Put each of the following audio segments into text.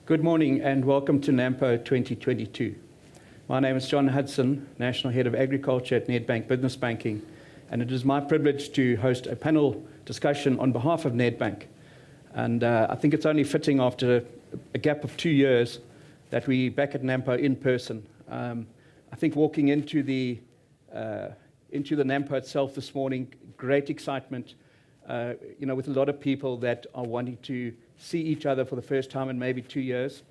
Good morning and welcome to Nampo 2022. My name is John Hudson, National Head of Agriculture at Nedbank Business Banking, and it is my privilege to host a panel discussion on behalf of Nedbank. And I think it's only fitting after a gap of 2 years that we're back at Nampo in person. I think walking into the Nampo itself this morning, great excitement, with a lot of people that are wanting to see each other for the first time in maybe 2 years.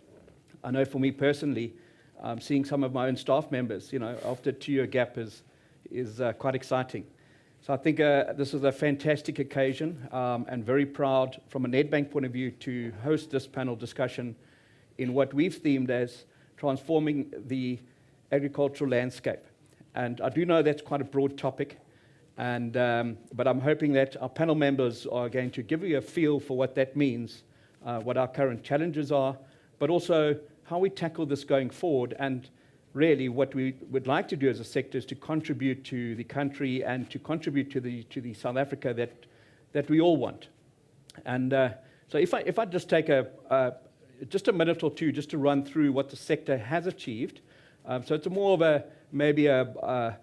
I know for me personally, seeing some of my own staff members, after a 2-year gap is quite exciting. So I think this is a fantastic occasion and very proud from a Nedbank point of view to host this panel discussion in what we've themed as transforming the agricultural landscape. And I do know that's quite a broad topic, but I'm hoping that our panel members are going to give you a feel for what that means, what our current challenges are, but also how we tackle this going forward. And really what we would like to do as a sector is to contribute to the country and to contribute to the South Africa that we all want. And so if I just take just a minute or two just to run through what the sector has achieved. So it's more of maybe a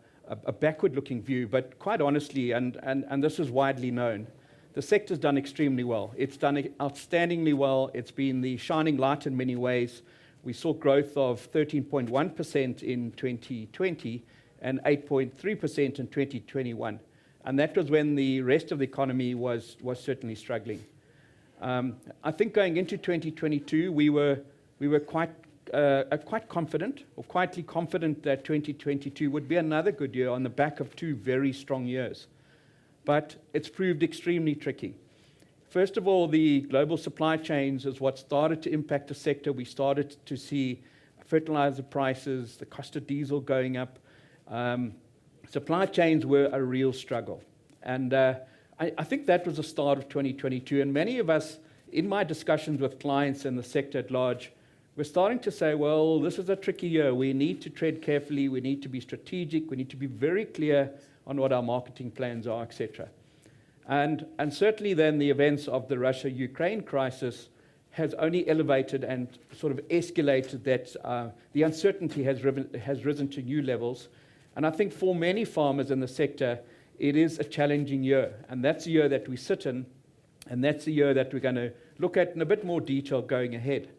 backward-looking view, but quite honestly, and this is widely known, the sector's done extremely well. It's done outstandingly well. It's been the shining light in many ways. We saw growth of 13.1% in 2020 and 8.3% in 2021. And that was when the rest of the economy was certainly struggling. I think going into 2022, we were quite confident, or quietly confident that 2022 would be another good year on the back of 2 very strong years. But it's proved extremely tricky. First of all, the global supply chains is what started to impact the sector. We started to see fertilizer prices, the cost of diesel going up. Supply chains were a real struggle. And I think that was the start of 2022. And many of us, in my discussions with clients and the sector at large, we're starting to say, well, this is a tricky year. We need to tread carefully. We need to be strategic. We need to be very clear on what our marketing plans are, etc. And certainly then the events of the Russia-Ukraine crisis has only elevated and sort of escalated that the uncertainty has risen to new levels. And I think for many farmers in the sector, it is a challenging year. And that's the year that we sit in, and that's the year that we're going to look at in a bit more detail going ahead.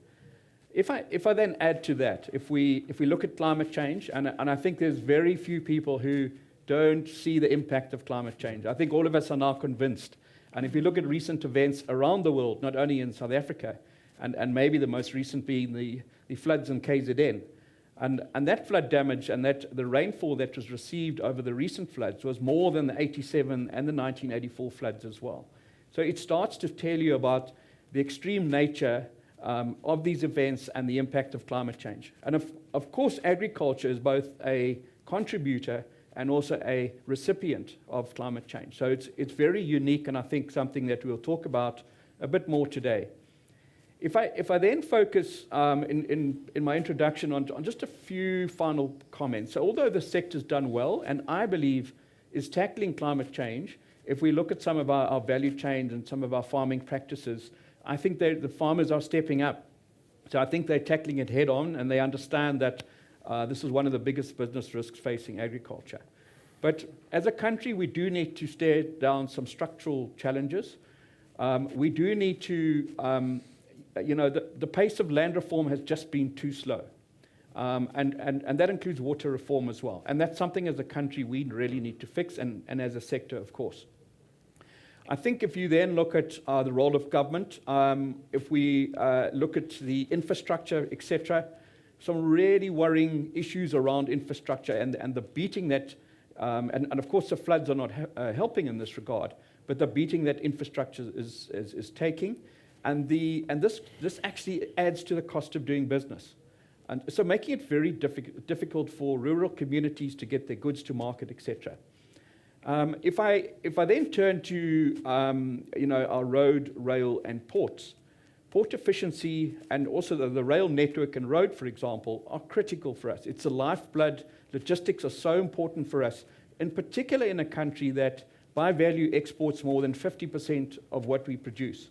If I then add to that, if we look at climate change, and I think there's very few people who don't see the impact of climate change. I think all of us are now convinced. And if you look at recent events around the world, not only in South Africa, and maybe the most recent being the floods in KZN, and that flood damage and the rainfall that was received over the recent floods was more than the 87 and the 1984 floods as well. So it starts to tell you about the extreme nature of these events and the impact of climate change. And of course, agriculture is both a contributor and also a recipient of climate change. So it's very unique, and I think something that we'll talk about a bit more today. If I then focus in my introduction on just a few final comments. So although the sector's done well, and I believe is tackling climate change, if we look at some of our value chains and some of our farming practices, I think the farmers are stepping up. So I think they're tackling it head on, and they understand that this is one of the biggest business risks facing agriculture. But as a country, we do need to stare down some structural challenges. We do need to, the pace of land reform has just been too slow. And that includes water reform as well. And that's something as a country we really need to fix, and as a sector, of course. I think if you then look at the role of government, if we look at the infrastructure, etc., some really worrying issues around infrastructure and the beating that, and of course the floods are not helping in this regard, but the beating that infrastructure is taking, and this actually adds to the cost of doing business. And so making it very difficult for rural communities to get their goods to market, etc. If I then turn to our road, rail, and ports, port efficiency and also the rail network and road, for example, are critical for us. It's the lifeblood. Logistics are so important for us, in particular in a country that by value exports more than 50% of what we produce.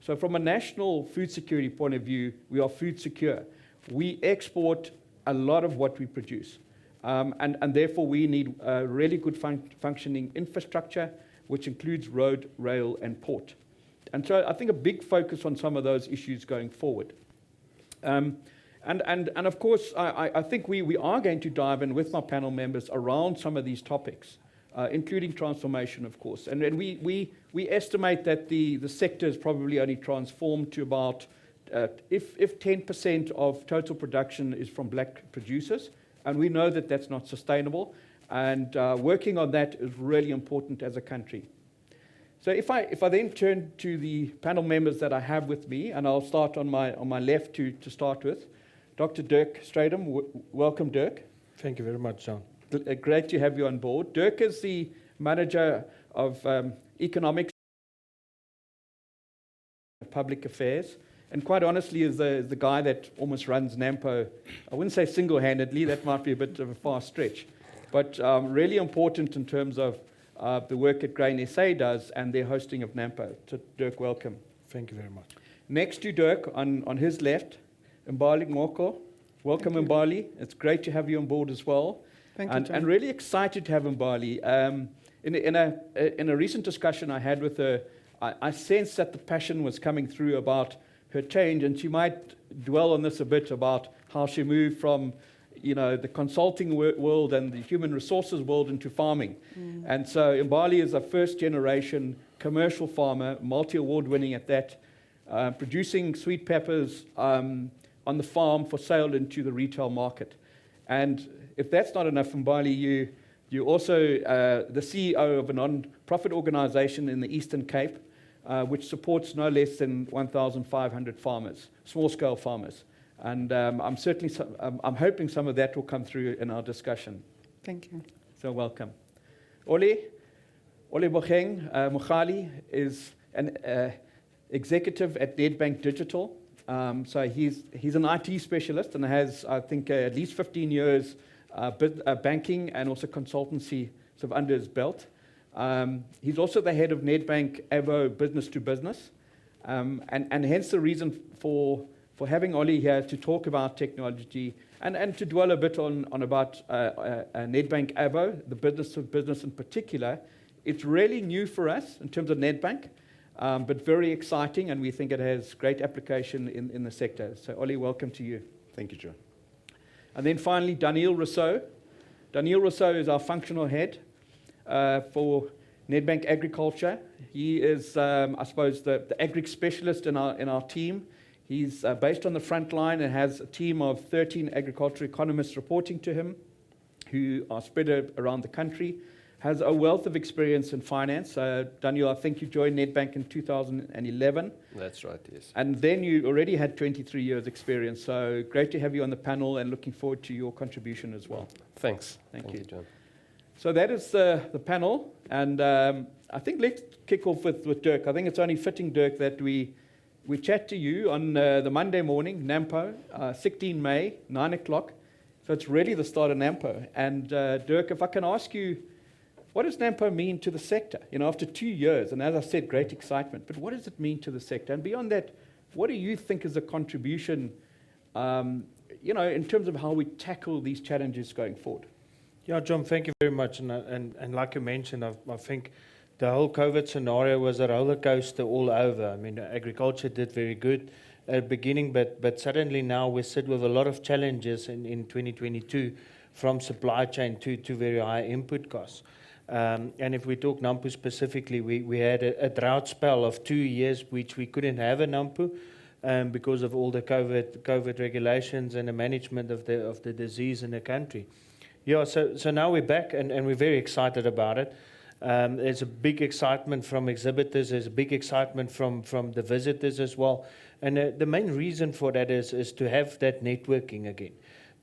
So from a national food security point of view, we are food secure. We export a lot of what we produce. And therefore, we need a really good functioning infrastructure, which includes road, rail, and port. And so I think a big focus on some of those issues going forward. And of course, I think we are going to dive in with my panel members around some of these topics, including transformation, of course. And we estimate that the sector is probably only transformed to about, if 10% of total production is from black producers, and we know that that's not sustainable, and working on that is really important as a country. So if I then turn to the panel members that I have with me, and I'll start on my left to start with, Dr. Dirk Strydom. Welcome, Dirk. Thank you very much, John. Great to have you on board. Dirk is the manager of economics and public affairs, and quite honestly is the guy that almost runs Nampo. I wouldn't say single-handedly, that might be a bit of a far stretch, but really important in terms of the work that Grain SA does and their hosting of Nampo. So Dirk, welcome. Thank you very much. Next to Dirk, on his left, Mbali Ngoko. Welcome, Mbali. It's great to have you on board as well. Thank you, John. And really excited to have Mbali. In a recent discussion I had with her, I sensed that the passion was coming through about her change, and she might dwell on this a bit about how she moved from the consulting world and the human resources world into farming. And so Mbali is a first-generation commercial farmer, multi-award winning at that, producing sweet peppers on the farm for sale into the retail market. And if that's not enough, Mbali, you're also the CEO of a non-profit organization in the Eastern Cape, which supports no less than 1,500 farmers, small-scale farmers. And I'm hoping some of that will come through in our discussion. Thank you. So welcome. Ole Mukhali is an executive at Nedbank Digital. So he's an IT specialist and has, I think, at least 15 years banking and also consultancy sort of under his belt. He's also the head of Nedbank Avo Business to Business, and hence the reason for having Ollie here to talk about technology and to dwell a bit on about Nedbank Avo, the business to business in particular. It's really new for us in terms of Nedbank, but very exciting, and we think it has great application in the sector. So Ollie, welcome to you. Thank you, John. And then finally, Daniel Rousseau. Daniel Rousseau is our functional head for Nedbank Agriculture. He is, I suppose, the agri specialist in our team. He's based on the front line and has a team of 13 agriculture economists reporting to him who are spread around the country, has a wealth of experience in finance. Daniel, I think you joined Nedbank in 2011. That's right, yes. And then you already had 23 years experience. So great to have you on the panel and looking forward to your contribution as well. Thanks. Thank you, John. So that is the panel. And I think let's kick off with Dirk. I think it's only fitting, Dirk, that we chat to you on the Monday morning, Nampo, 16 May, 9 o'clock. So it's really the start of Nampo. And Dirk, if I can ask you, what does Nampo mean to the sector? After 2 years, and as I said, great excitement, but what does it mean to the sector? And beyond that, what do you think is a contribution, in terms of how we tackle these challenges going forward? Yeah, John, thank you very much. And like you mentioned, I think the whole COVID scenario was a roller coaster all over. I mean, agriculture did very good at the beginning, but suddenly now we sit with a lot of challenges in 2022, from supply chain to very high input costs. And if we talk Nampo specifically, we had a drought spell of 2 years, which we couldn't have a Nampo because of all the COVID regulations and the management of the disease in the country. Yeah, so now we're back and we're very excited about it. There's a big excitement from exhibitors. There's a big excitement from the visitors as well. And the main reason for that is to have that networking again,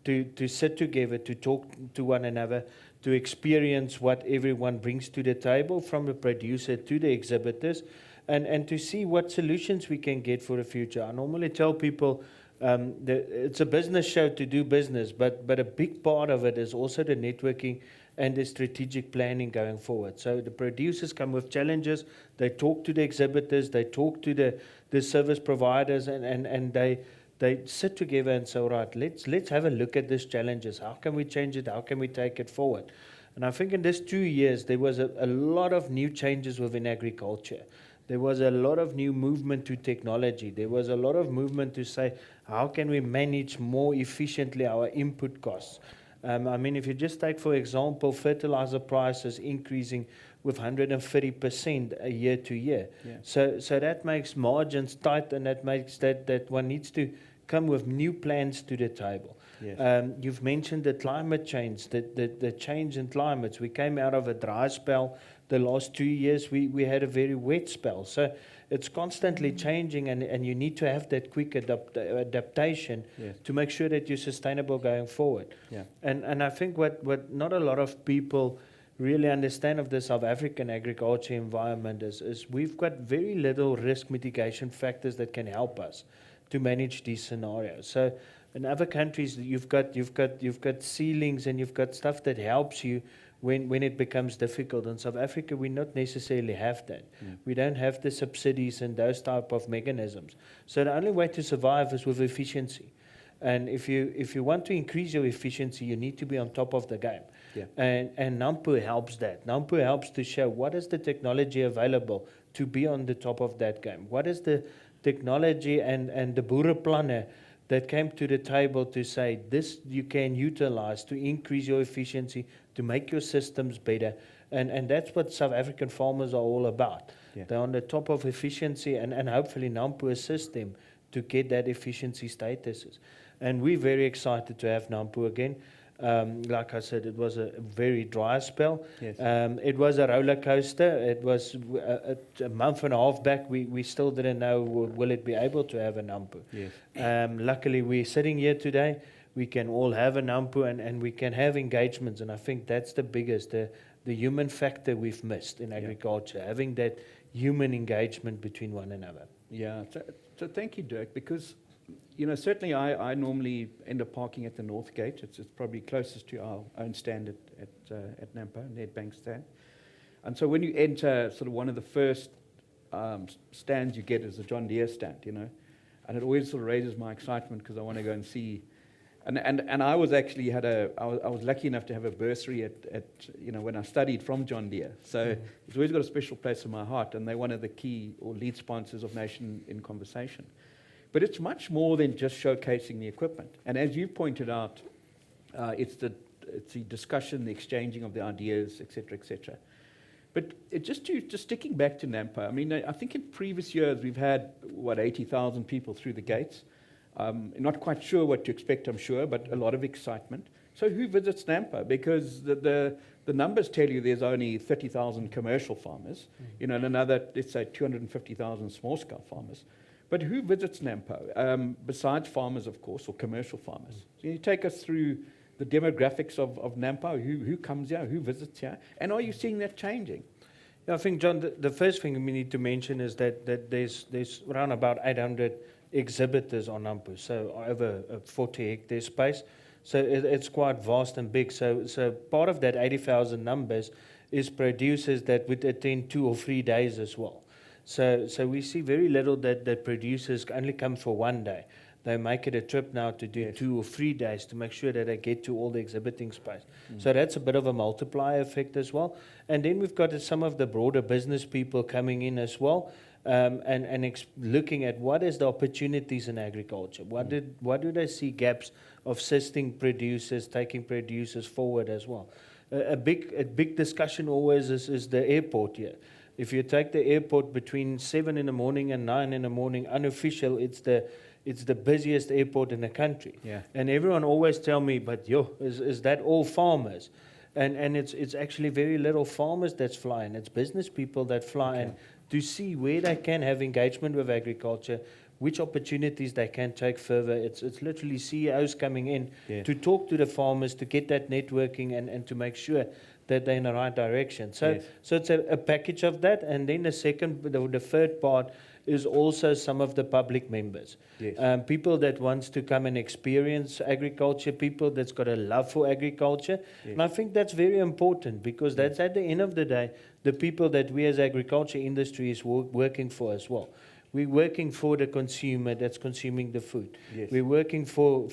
to sit together, to talk to one another, to experience what everyone brings to the table, from the producer to the exhibitors, and to see what solutions we can get for the future. I normally tell people that it's a business show to do business, but a big part of it is also the networking and the strategic planning going forward. So the producers come with challenges, they talk to the exhibitors, they talk to the service providers, and they sit together and say, all right, let's have a look at these challenges. How can we change it? How can we take it forward? And I think in these 2 years, there was a lot of new changes within agriculture. There was a lot of new movement to technology. There was a lot of movement to say, how can we manage more efficiently our input costs? I mean, if you just take, for example, fertilizer prices increasing with 130% a year to year. Yeah. So that makes margins tight, and that makes that one needs to come with new plans to the table. Yes. You've mentioned the climate change, the change in climates. We came out of a dry spell. The last 2 years, we had a very wet spell. So it's constantly changing, and you need to have that quick adaptation Yes. to make sure that you're sustainable going forward. Yeah. And I think what not a lot of people really understand of the South African agriculture environment is we've got very little risk mitigation factors that can help us to manage these scenarios. So in other countries, you've got ceilings, and you've got stuff that helps you when it becomes difficult. In South Africa, we not necessarily have that. We don't have the subsidies and those type of mechanisms. So the only way to survive is with efficiency. And if you want to increase your efficiency, you need to be on top of the game. Yeah. And Nampo helps that. Nampo helps to show what is the technology available to be on the top of that game. What is the technology and the boerenplanne that came to the table to say this you can utilize to increase your efficiency, to make your systems better. And that's what South African farmers are all about. Yeah. They're on the top of efficiency, and hopefully Nampo assists them to get that efficiency statuses. And we're very excited to have Nampo again. Like I said, it was a very dry spell. Yes. It was a roller coaster. It was a month and a half back. We still didn't know will it be able to have a Nampo. Yes. Luckily, we're sitting here today. We can all have a Nampo, and we can have engagements. And I think that's the biggest, the human factor we've missed in agriculture, having that human engagement between one another. Yeah. So thank you, Dirk, because certainly I normally end up parking at the North Gate. It's probably closest to our own stand at Nampo, Nedbank stand. And so when you enter, sort of one of the first stands you get is the John Deere stand, and it always sort of raises my excitement because I want to go and see. And I was actually I was lucky enough to have a bursary at when I studied from John Deere. So it's always got a special place in my heart, and they're one of the key or lead sponsors of Nation in Conversation. But it's much more than just showcasing the equipment. And as you pointed out, it's the discussion, the exchanging of the ideas, et cetera. But just sticking back to Nampo, I mean, I think in previous years we've had, 80,000 people through the gates. Not quite sure what to expect, I'm sure, but a lot of excitement. So who visits Nampo? Because the numbers tell you there's only 30,000 commercial farmers, and another, let's say, 250,000 small-scale farmers. But who visits Nampo, besides farmers, of course, or commercial farmers? So can you take us through the demographics of Nampo? Who comes here? Who visits here? And are you seeing that changing? Yeah, I think, John, the first thing we need to mention is that there's around about 800 exhibitors on Nampo, so over a 40-hectare space. So it's quite vast and big. So part of that 80,000 numbers is producers that would attend 2 or 3 days as well. So we see very little that producers only come for 1 day. They make it a trip now to do 2 or 3 days to make sure that they get to all the exhibiting space. So that's a bit of a multiplier effect as well. And then we've got some of the broader business people coming in as well, and looking at what is the opportunities in agriculture. What do they see gaps of assisting producers, taking producers forward as well. A big discussion always is the airport here. If you take the airport between 7 in the morning and 9 in the morning, unofficial, it's the busiest airport in the country. Yeah. And everyone always tell me, but is that all farmers? And it's actually very little farmers that's flying. It's business people that fly in to see where they can have engagement with agriculture, which opportunities they can take further. It's literally CEOs coming in to talk to the farmers, to get that networking and to make sure that they're in the right direction. So, Yes. so it's a package of that, and then the third part is also some of the public members. Yes. People that wants to come and experience agriculture, people that's got a love for agriculture. Yes. And I think that's very important, because that's at the end of the day, the people that we as agriculture industry is working for as well. We're working for the consumer that's consuming the food. Yes. We're working for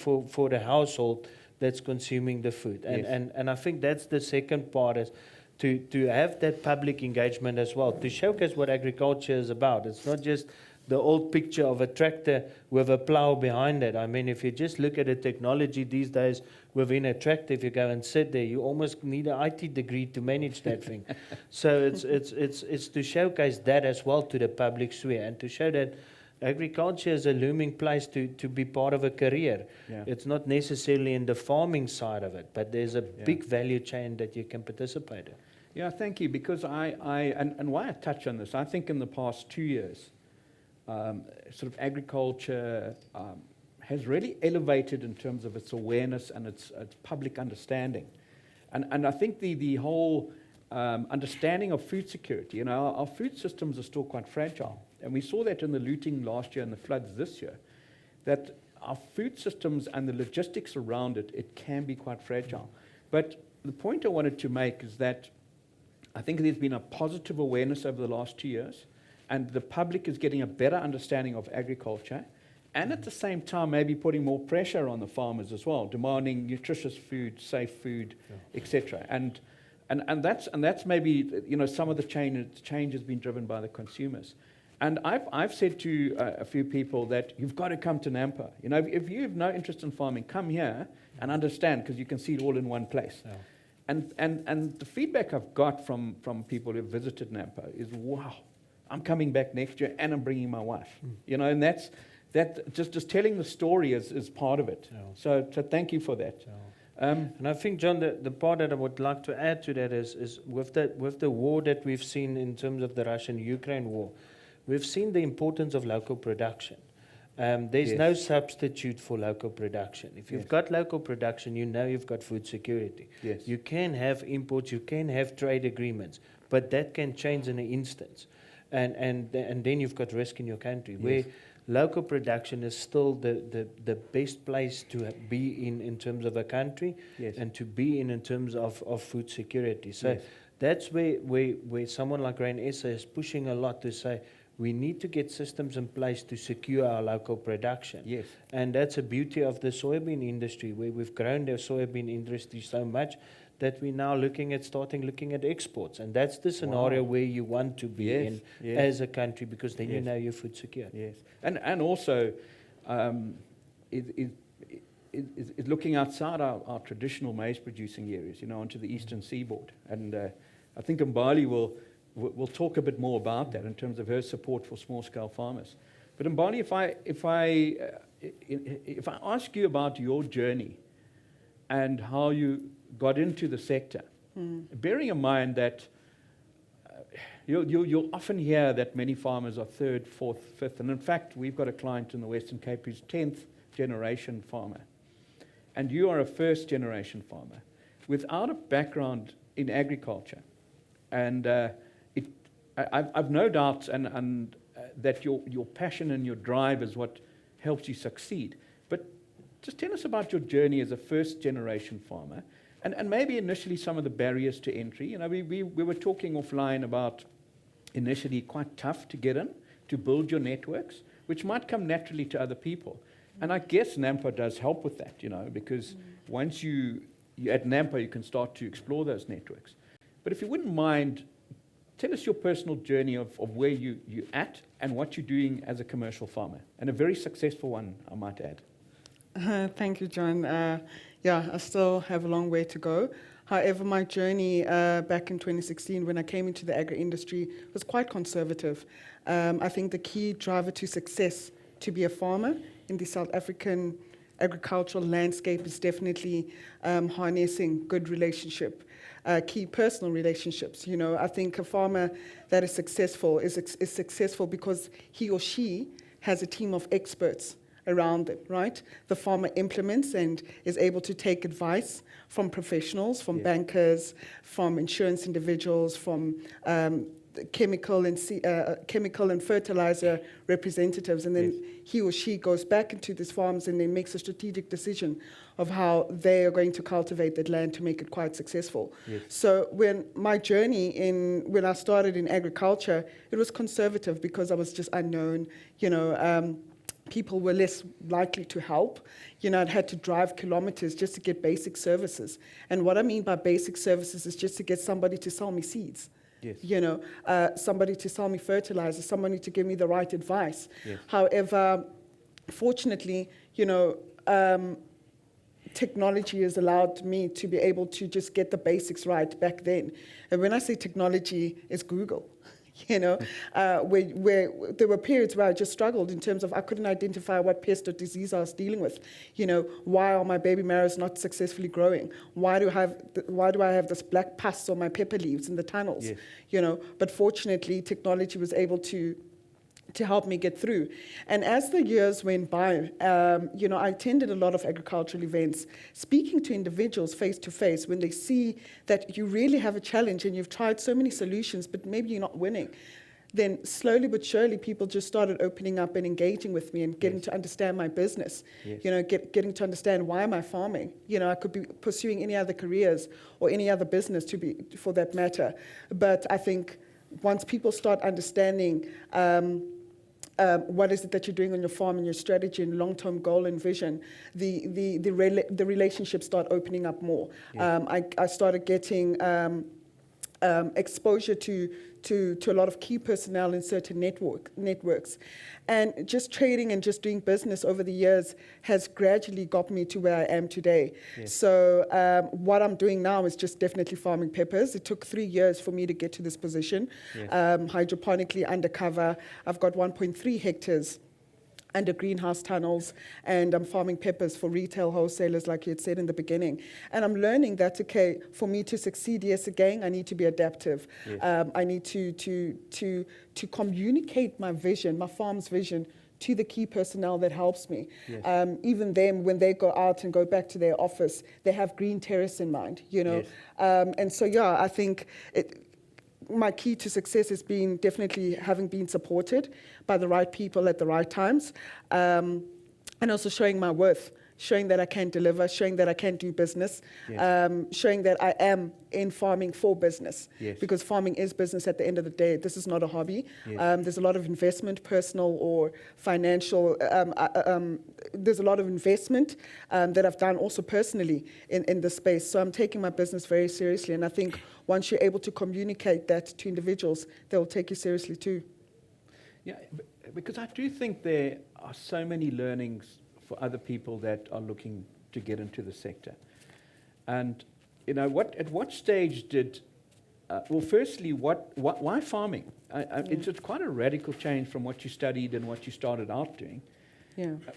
the household that's consuming the food. And, Yes. and I think that's the second part, is to have that public engagement as well, to showcase what agriculture is about. It's not just the old picture of a tractor with a plow behind it. I mean, if you just look at the technology these days within a tractor, if you go and sit there, you almost need an IT degree to manage that thing. So it's to showcase that as well to the public sphere, and to show that agriculture is a looming place to be part of a career. Yeah. It's not necessarily in the farming side of it, but there's a big value chain that you can participate in. Yeah, thank you. Because and why I touch on this, I think in the past 2 years, sort of agriculture has really elevated in terms of its awareness and its public understanding. And I think the whole understanding of food security, you know, our food systems are still quite fragile. And we saw that in the looting last year and the floods this year, that our food systems and the logistics around it can be quite fragile. But the point I wanted to make is that I think there's been a positive awareness over the last 2 years, and the public is getting a better understanding of agriculture, and at the same time maybe putting more pressure on the farmers as well, demanding nutritious food, safe food, etc. And that's maybe, you know, some of the change has been driven by the consumers. And I've said to a few people that you've got to come to Nampo. You know, if you have no interest in farming, come here and understand, because you can see it all in one place. Yeah. And the feedback I've got from people who've visited Nampo is, wow, I'm coming back next year and I'm bringing my wife. You know, and that just telling the story is part of it. Yeah. So thank you for that. And I think, John, the part that I would like to add to that is with the war that we've seen in terms of the Russian-Ukraine war, we've seen the importance of local production. There's Yes. no substitute for local production. If you've Yes. got local production, you know you've got food security. Yes. You can have imports, you can have trade agreements, but that can change in an instance. And then you've got risk in your country, Yes. where local production is still the best place to be in terms of a country, Yes. and to be in terms of food security. So Yes. that's where someone like Grain SA is pushing a lot to say, we need to get systems in place to secure our local production. Yes. And that's a beauty of the soybean industry, where we've grown the soybean industry so much that we're now looking at exports. And that's the scenario Wow. where you want to be Yes, in yes. as a country, because then you Yes. know you're food secure. Yes, and also is looking outside our traditional maize producing areas, you know, onto the eastern seaboard. And I think Mbali will talk a bit more about that in terms of her support for small scale farmers. But Mbali, if I ask you about your journey and how you got into the sector, bearing in mind that you'll often hear that many farmers are third, fourth, fifth, and in fact, we've got a client in the Western Cape who's 10th generation farmer, and you are a first generation farmer without a background in agriculture. And I've no doubt that your passion and your drive is what helps you succeed. But just tell us about your journey as a first generation farmer, and maybe initially some of the barriers to entry. You know, we were talking offline about initially quite tough to get in, to build your networks, which might come naturally to other people. And I guess Nampo does help with that, you know, because once you're at Nampo, you can start to explore those networks. But if you wouldn't mind, tell us your personal journey of where you're at and what you're doing as a commercial farmer, and a very successful one, I might add. Thank you, John. I still have a long way to go. However, my journey back in 2016, when I came into the agri industry, was quite conservative. I think the key driver to success to be a farmer in the South African agricultural landscape is definitely harnessing good relationship, key personal relationships. You know, I think a farmer that is successful is successful because he or she has a team of experts around them, right? The farmer implements and is able to take advice from professionals, from bankers, from insurance individuals, from chemical and fertilizer representatives, and then he or she goes back into these farms and then makes a strategic decision of how they are going to cultivate that land to make it quite successful. So when I started in agriculture, it was conservative because I was just unknown, people were less likely to help. I'd had to drive kilometers just to get basic services. And what I mean by basic services is just to get somebody to sell me seeds. Somebody to sell me fertilizer, somebody to give me the right advice. However, fortunately, technology has allowed me to be able to just get the basics right back then. And when I say technology, it's Google. Where there were periods where I just struggled in terms of I couldn't identify what pest or disease I was dealing with. Why are my baby marrows not successfully growing? Why do I have this black pus on my pepper leaves in the tunnels? But fortunately, technology was able to help me get through. And as the years went by, I attended a lot of agricultural events, speaking to individuals face to face when they see that you really have a challenge and you've tried so many solutions, but maybe you're not winning. Then slowly but surely, people just started opening up and engaging with me and getting to understand my business, getting to understand why am I farming. I could be pursuing any other careers or any other business for that matter. But I think once people start understanding what is it that you're doing on your farm and your strategy and long-term goal and vision, the relationships start opening up more. I started getting exposure to a lot of key personnel in certain networks. And just trading and just doing business over the years has gradually got me to where I am today. So what I'm doing now is just definitely farming peppers. It took 3 years for me to get to this position. Hydroponically undercover. I've got 1.3 hectares under greenhouse tunnels, and I'm farming peppers for retail wholesalers, like you had said in the beginning. And I'm learning that, okay, for me to succeed, yes, again, I need to be adaptive. I need to communicate my vision, my farm's vision, to the key personnel that helps me. Even them, when they go out and go back to their office, they have green terrace in mind, And so, I think my key to success has been definitely having been supported by the right people at the right times, and also showing my worth, showing that I can deliver, showing that I can do business, showing that I am in farming for business, because farming is business at the end of the day. This is not a hobby. There's a lot of investment, personal or financial. There's a lot of investment that I've done also personally in this space. So I'm taking my business very seriously, and I think once you're able to communicate that to individuals, they'll take you seriously too. Yeah, because I do think there are so many learnings for other people that are looking to get into the sector. And, at what stage did, firstly, why farming? It's quite a radical change from what you studied and what you started out doing.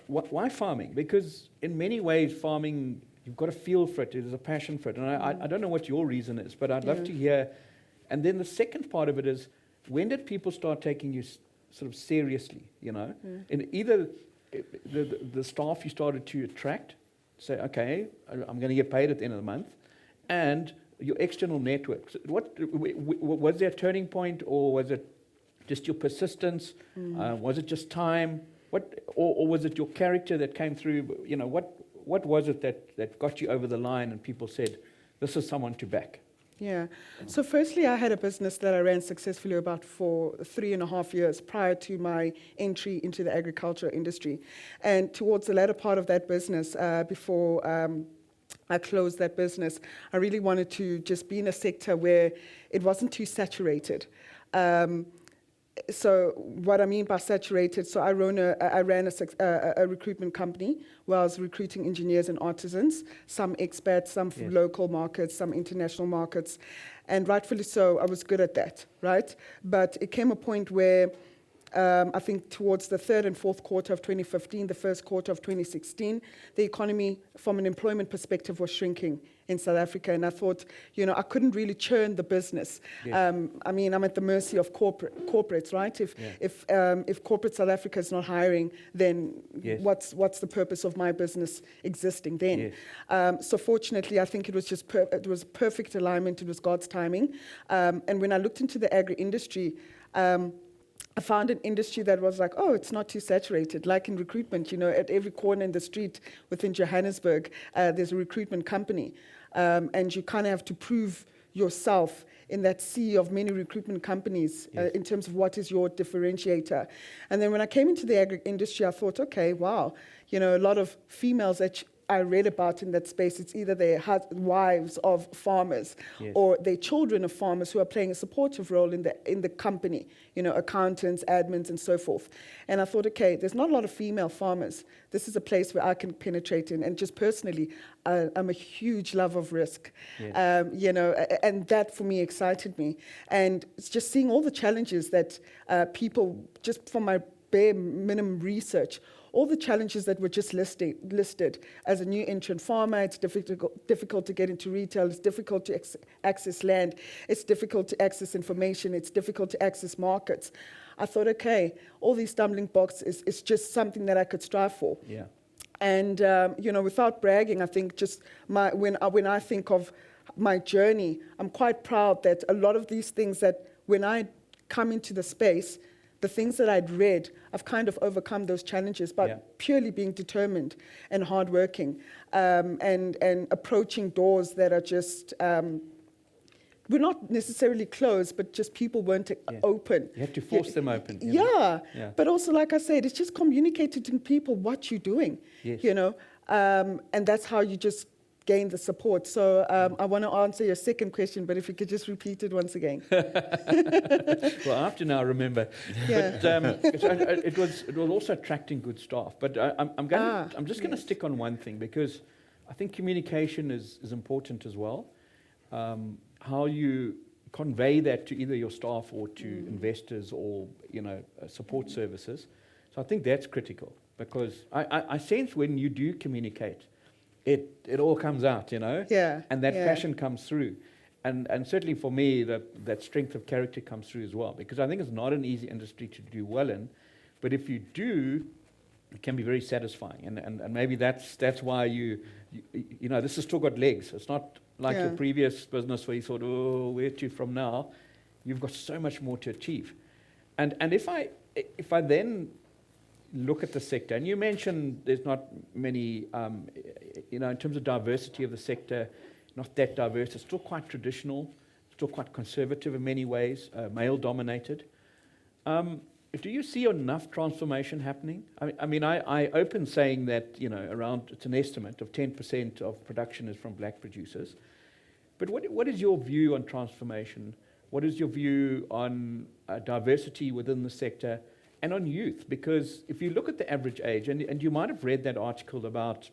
Why farming? Because in many ways, farming, you've got a feel for it, there's a passion for it. And I don't know what your reason is, but I'd love to hear. And then the second part of it is, when did people start taking you sort of seriously, In either the staff you started to attract, say, okay, I'm going to get paid at the end of the month, and your external networks. What was there a turning point, or was it just your persistence? Was it just time? Or was it your character that came through? What was it that got you over the line and people said, this is someone to back? So firstly, I had a business that I ran successfully about for 3.5 years prior to my entry into the agriculture industry. And towards the latter part of that business, before I closed that business, I really wanted to just be in a sector where it wasn't too saturated. So what I mean by saturated, so I ran a recruitment company where I was recruiting engineers and artisans, some expats, some from local markets, some international markets, and rightfully so, I was good at that, right? But it came a point where I think towards the third and fourth quarter of 2015, the first quarter of 2016, the economy from an employment perspective was shrinking in South Africa. And I thought, I couldn't really churn the business. Yes. I mean, I'm at the mercy of corporates, right? If corporate South Africa is not hiring, then Yes. what's the purpose of my business existing then? Yes. So fortunately, I think it was just it was perfect alignment. It was God's timing. And when I looked into the agri industry, I found an industry that was like, oh, it's not too saturated. Like in recruitment, at every corner in the street within Johannesburg, there's a recruitment company. And you kind of have to prove yourself in that sea of many recruitment companies. Yes. In terms of what is your differentiator. And then when I came into the agri industry, I thought, okay, wow, a lot of females that I read about in that space, it's either their wives of farmers, yes. or their children of farmers who are playing a supportive role in the company, accountants, admins, and so forth. And I thought, okay, there's not a lot of female farmers. This is a place where I can penetrate in. And just personally, I'm a huge love of risk, Yes. And that for me excited me. And it's just seeing all the challenges that people, just from my bare minimum research, all the challenges that were just listed. As a new entrant farmer, it's difficult to get into retail, it's difficult to access land, it's difficult to access information, it's difficult to access markets. I thought, okay, all these stumbling blocks is just something that I could strive for. Yeah. And, without bragging, I think just when I think of my journey, I'm quite proud that a lot of these things that when I come into the space, the things that I'd read, I've kind of overcome those challenges by purely being determined and hardworking, and approaching doors that are just, were not necessarily closed, but just people weren't open. You have to force them open. Yeah. Yeah. But also, like I said, it's just communicating to people what you're doing, Yes. And that's how you just gain the support. So I want to answer your second question, but if you could just repeat it once again. Well, I have to now remember. Yeah. But it was also attracting good staff. But I'm just going to stick on one thing, because I think communication is important as well. How you convey that to either your staff or to investors or support services. So I think that's critical, because I sense when you do communicate, it all comes out, Yeah. and that Yeah. passion comes through. And certainly for me, that strength of character comes through as well, because I think it's not an easy industry to do well in, but if you do, it can be very satisfying. And maybe that's why this has still got legs. It's not like your previous business where you thought, oh, where to from now? You've got so much more to achieve. And if I then look at the sector, and you mentioned there's not many, in terms of diversity of the sector, not that diverse. It's still quite traditional, still quite conservative in many ways, male-dominated. Do you see enough transformation happening? I open saying that, it's an estimate of 10% of production is from black producers. But what is your view on transformation? What is your view on diversity within the sector and on youth? Because if you look at the average age, and you might have read that article about,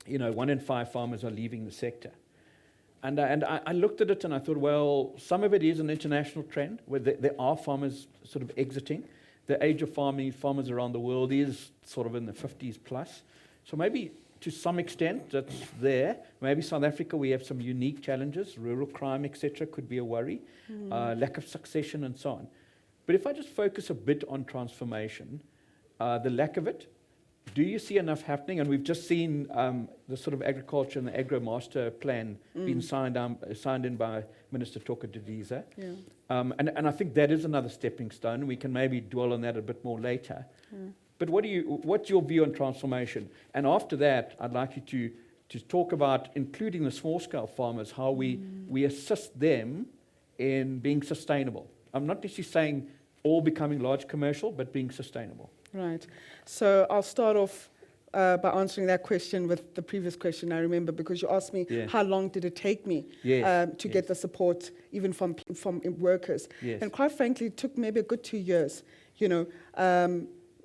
1 in 5 farmers are leaving the sector. And I looked at it and I thought, well, some of it is an international trend where there are farmers sort of exiting. The age of farmers around the world is sort of in the 50s plus. So maybe to some extent that's there. Maybe South Africa, we have some unique challenges. Rural crime, etc., could be a worry. Lack of succession and so on. But if I just focus a bit on transformation, the lack of it, do you see enough happening? And we've just seen the sort of agriculture and the agro master plan being signed in by Minister Toka Didiza. Yeah. And I think that is another stepping stone. We can maybe dwell on that a bit more later. But what's your view on transformation? And after that, I'd like you to talk about including the small-scale farmers, how we assist them in being sustainable. I'm not necessarily saying all becoming large commercial, but being sustainable. Right. So I'll start off by answering that question with the previous question I remember, because you asked me how long did it take me to get the support even from workers. Yes. And quite frankly, it took maybe a good 2 years,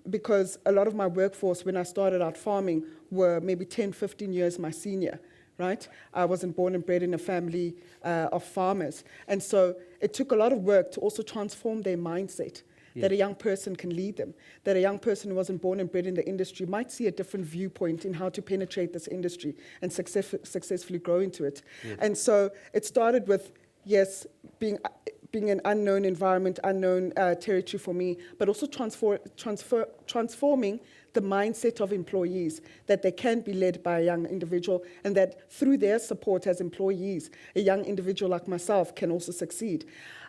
because a lot of my workforce when I started out farming were maybe 10, 15 years my senior. Right? I wasn't born and bred in a family of farmers. And so it took a lot of work to also transform their mindset. that a young person can lead them, that a young person who wasn't born and bred in the industry might see a different viewpoint in how to penetrate this industry and successfully grow into it. Yes. And so it started with, yes, being an unknown environment, unknown territory for me, but also transforming the mindset of employees, that they can be led by a young individual, and that through their support as employees, a young individual like myself can also succeed.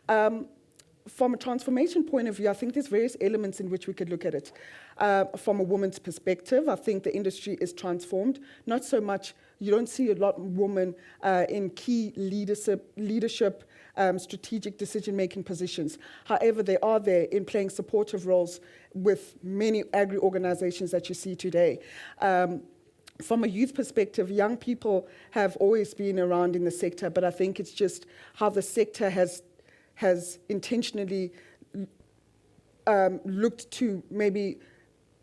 From a transformation point of view, I think there's various elements in which we could look at it. From a woman's perspective, I think the industry is transformed. Not so much, you don't see a lot of women in key leadership strategic decision-making positions. However, they are there in playing supportive roles with many agri-organizations that you see today. From a youth perspective, young people have always been around in the sector, but I think it's just how the sector has intentionally looked to maybe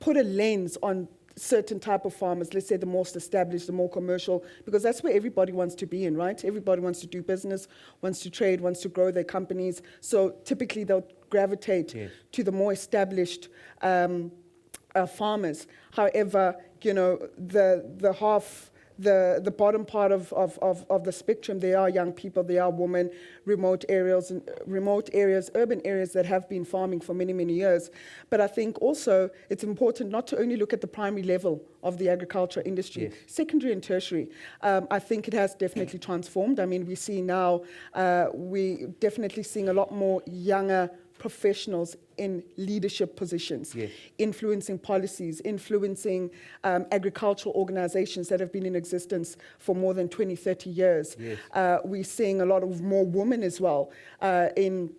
put a lens on certain type of farmers, let's say the most established, the more commercial, because that's where everybody wants to be in, right? Everybody wants to do business, wants to trade, wants to grow their companies. So typically they'll gravitate to the more established farmers. However, you know, the bottom part of the spectrum, they are young people, they are women, remote areas, urban areas that have been farming for many, many years. But I think also it's important not to only look at the primary level of the agriculture industry, secondary and tertiary. I think it has definitely transformed. I mean, we see now, we definitely seeing a lot more younger professionals in leadership positions, influencing policies, influencing agricultural organizations that have been in existence for more than 20, 30 years. We're seeing a lot of more women as well in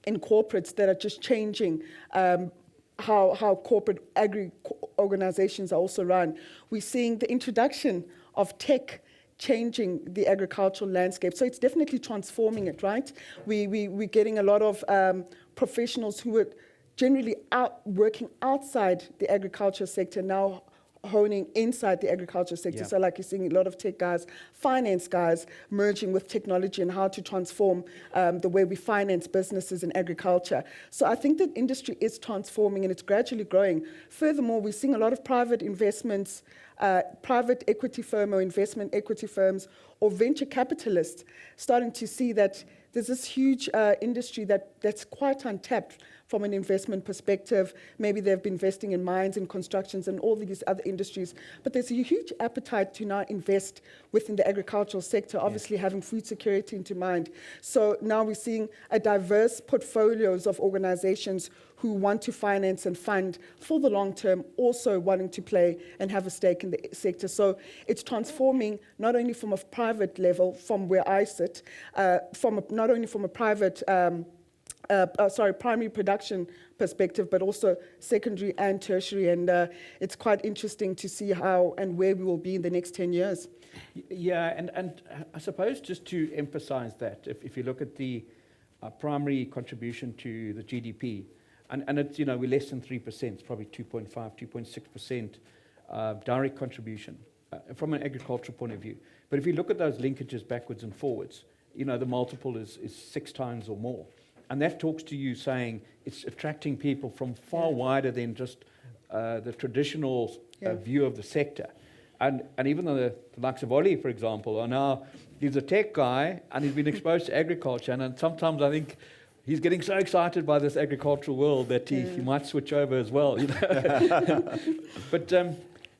corporates that are just changing how corporate agri organizations are also run. We're seeing the introduction of tech changing the agricultural landscape. So it's definitely transforming it, right? We're getting a lot of professionals who are generally working outside the agriculture sector now honing inside the agriculture sector. So like you're seeing a lot of tech guys, finance guys merging with technology and how to transform the way we finance businesses in agriculture. So I think that industry is transforming and it's gradually growing. Furthermore, we're seeing a lot of private investments, private equity firm or investment equity firms or venture capitalists starting to see that there's this huge industry that's quite untapped from an investment perspective. Maybe they've been investing in mines and constructions and all these other industries, but there's a huge appetite to now invest within the agricultural sector, obviously having food security into mind. So now we're seeing a diverse portfolios of organizations who want to finance and fund for the long term, also wanting to play and have a stake in the sector. So it's transforming not only from a private level, from where I sit, not only from a private primary production perspective, but also secondary and tertiary. And it's quite interesting to see how and where we will be in the next 10 years. Yeah, and I suppose just to emphasize that, if you look at the primary contribution to the GDP, and it's, you know, we're less than 3%, it's probably 2.5, 2.6% direct contribution from an agricultural point of view. But if you look at those linkages backwards and forwards, you know, the multiple is 6 times or more. And that talks to you saying it's attracting people from far wider than just the traditional view of the sector. And even though the likes of Ollie, for example, are now, he's a tech guy and he's been exposed to agriculture. And sometimes I think he's getting so excited by this agricultural world that he might switch over as well. You know? But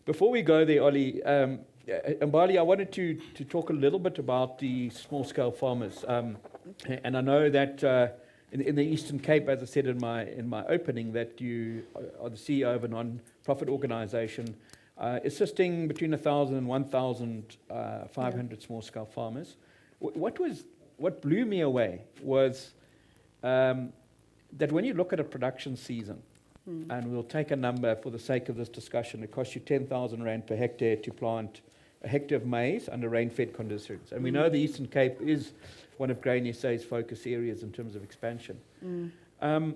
before we go there, Ollie, Mbali, I wanted to talk a little bit about the small-scale farmers. And I know that in the Eastern Cape, as I said in my opening, that you are the CEO of a non-profit organisation assisting between 1,000 and 1,500 small-scale farmers. What blew me away was that when you look at a production season, and we'll take a number for the sake of this discussion, it costs you 10,000 Rand per hectare to plant a hectare of maize under rain-fed conditions. And we know the Eastern Cape is one of Grain SA's focus areas in terms of expansion. And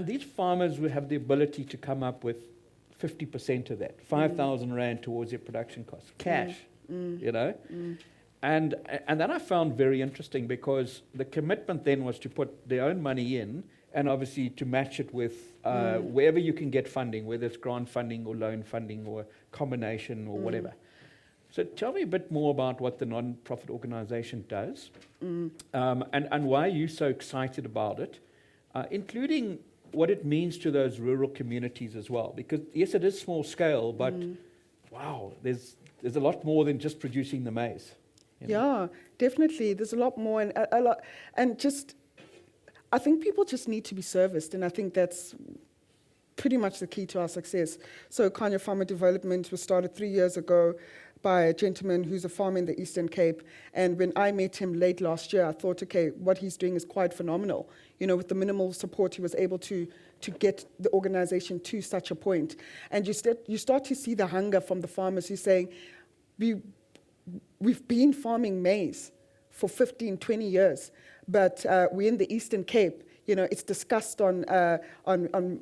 these farmers will have the ability to come up with 50% of that, 5,000 Rand towards their production costs, cash, you know. And that I found very interesting because the commitment then was to put their own money in and obviously to match it with wherever you can get funding, whether it's grant funding or loan funding or combination or whatever. So tell me a bit more about what the non-profit organization does, and why you're so excited about it, including what it means to those rural communities as well. Because yes, it is small scale, but wow, there's a lot more than just producing the maize. You know? Yeah, definitely. There's a lot more, and a lot, and just, I think people just need to be serviced, and I think that's pretty much the key to our success. So Kanya Farmer Development was started 3 years ago by a gentleman who's a farmer in the Eastern Cape. And when I met him late last year, I thought, okay, what he's doing is quite phenomenal. You know, with the minimal support, he was able to get the organization to such a point. And you start to see the hunger from the farmers who's saying, we've been farming maize for 15, 20 years, but we're in the Eastern Cape. You know, it's discussed on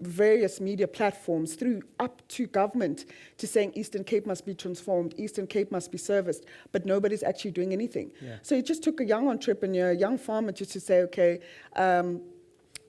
various media platforms through up to government to saying Eastern Cape must be transformed, Eastern Cape must be serviced, but nobody's actually doing anything. Yeah. So it just took a young entrepreneur, a young farmer just to say, okay,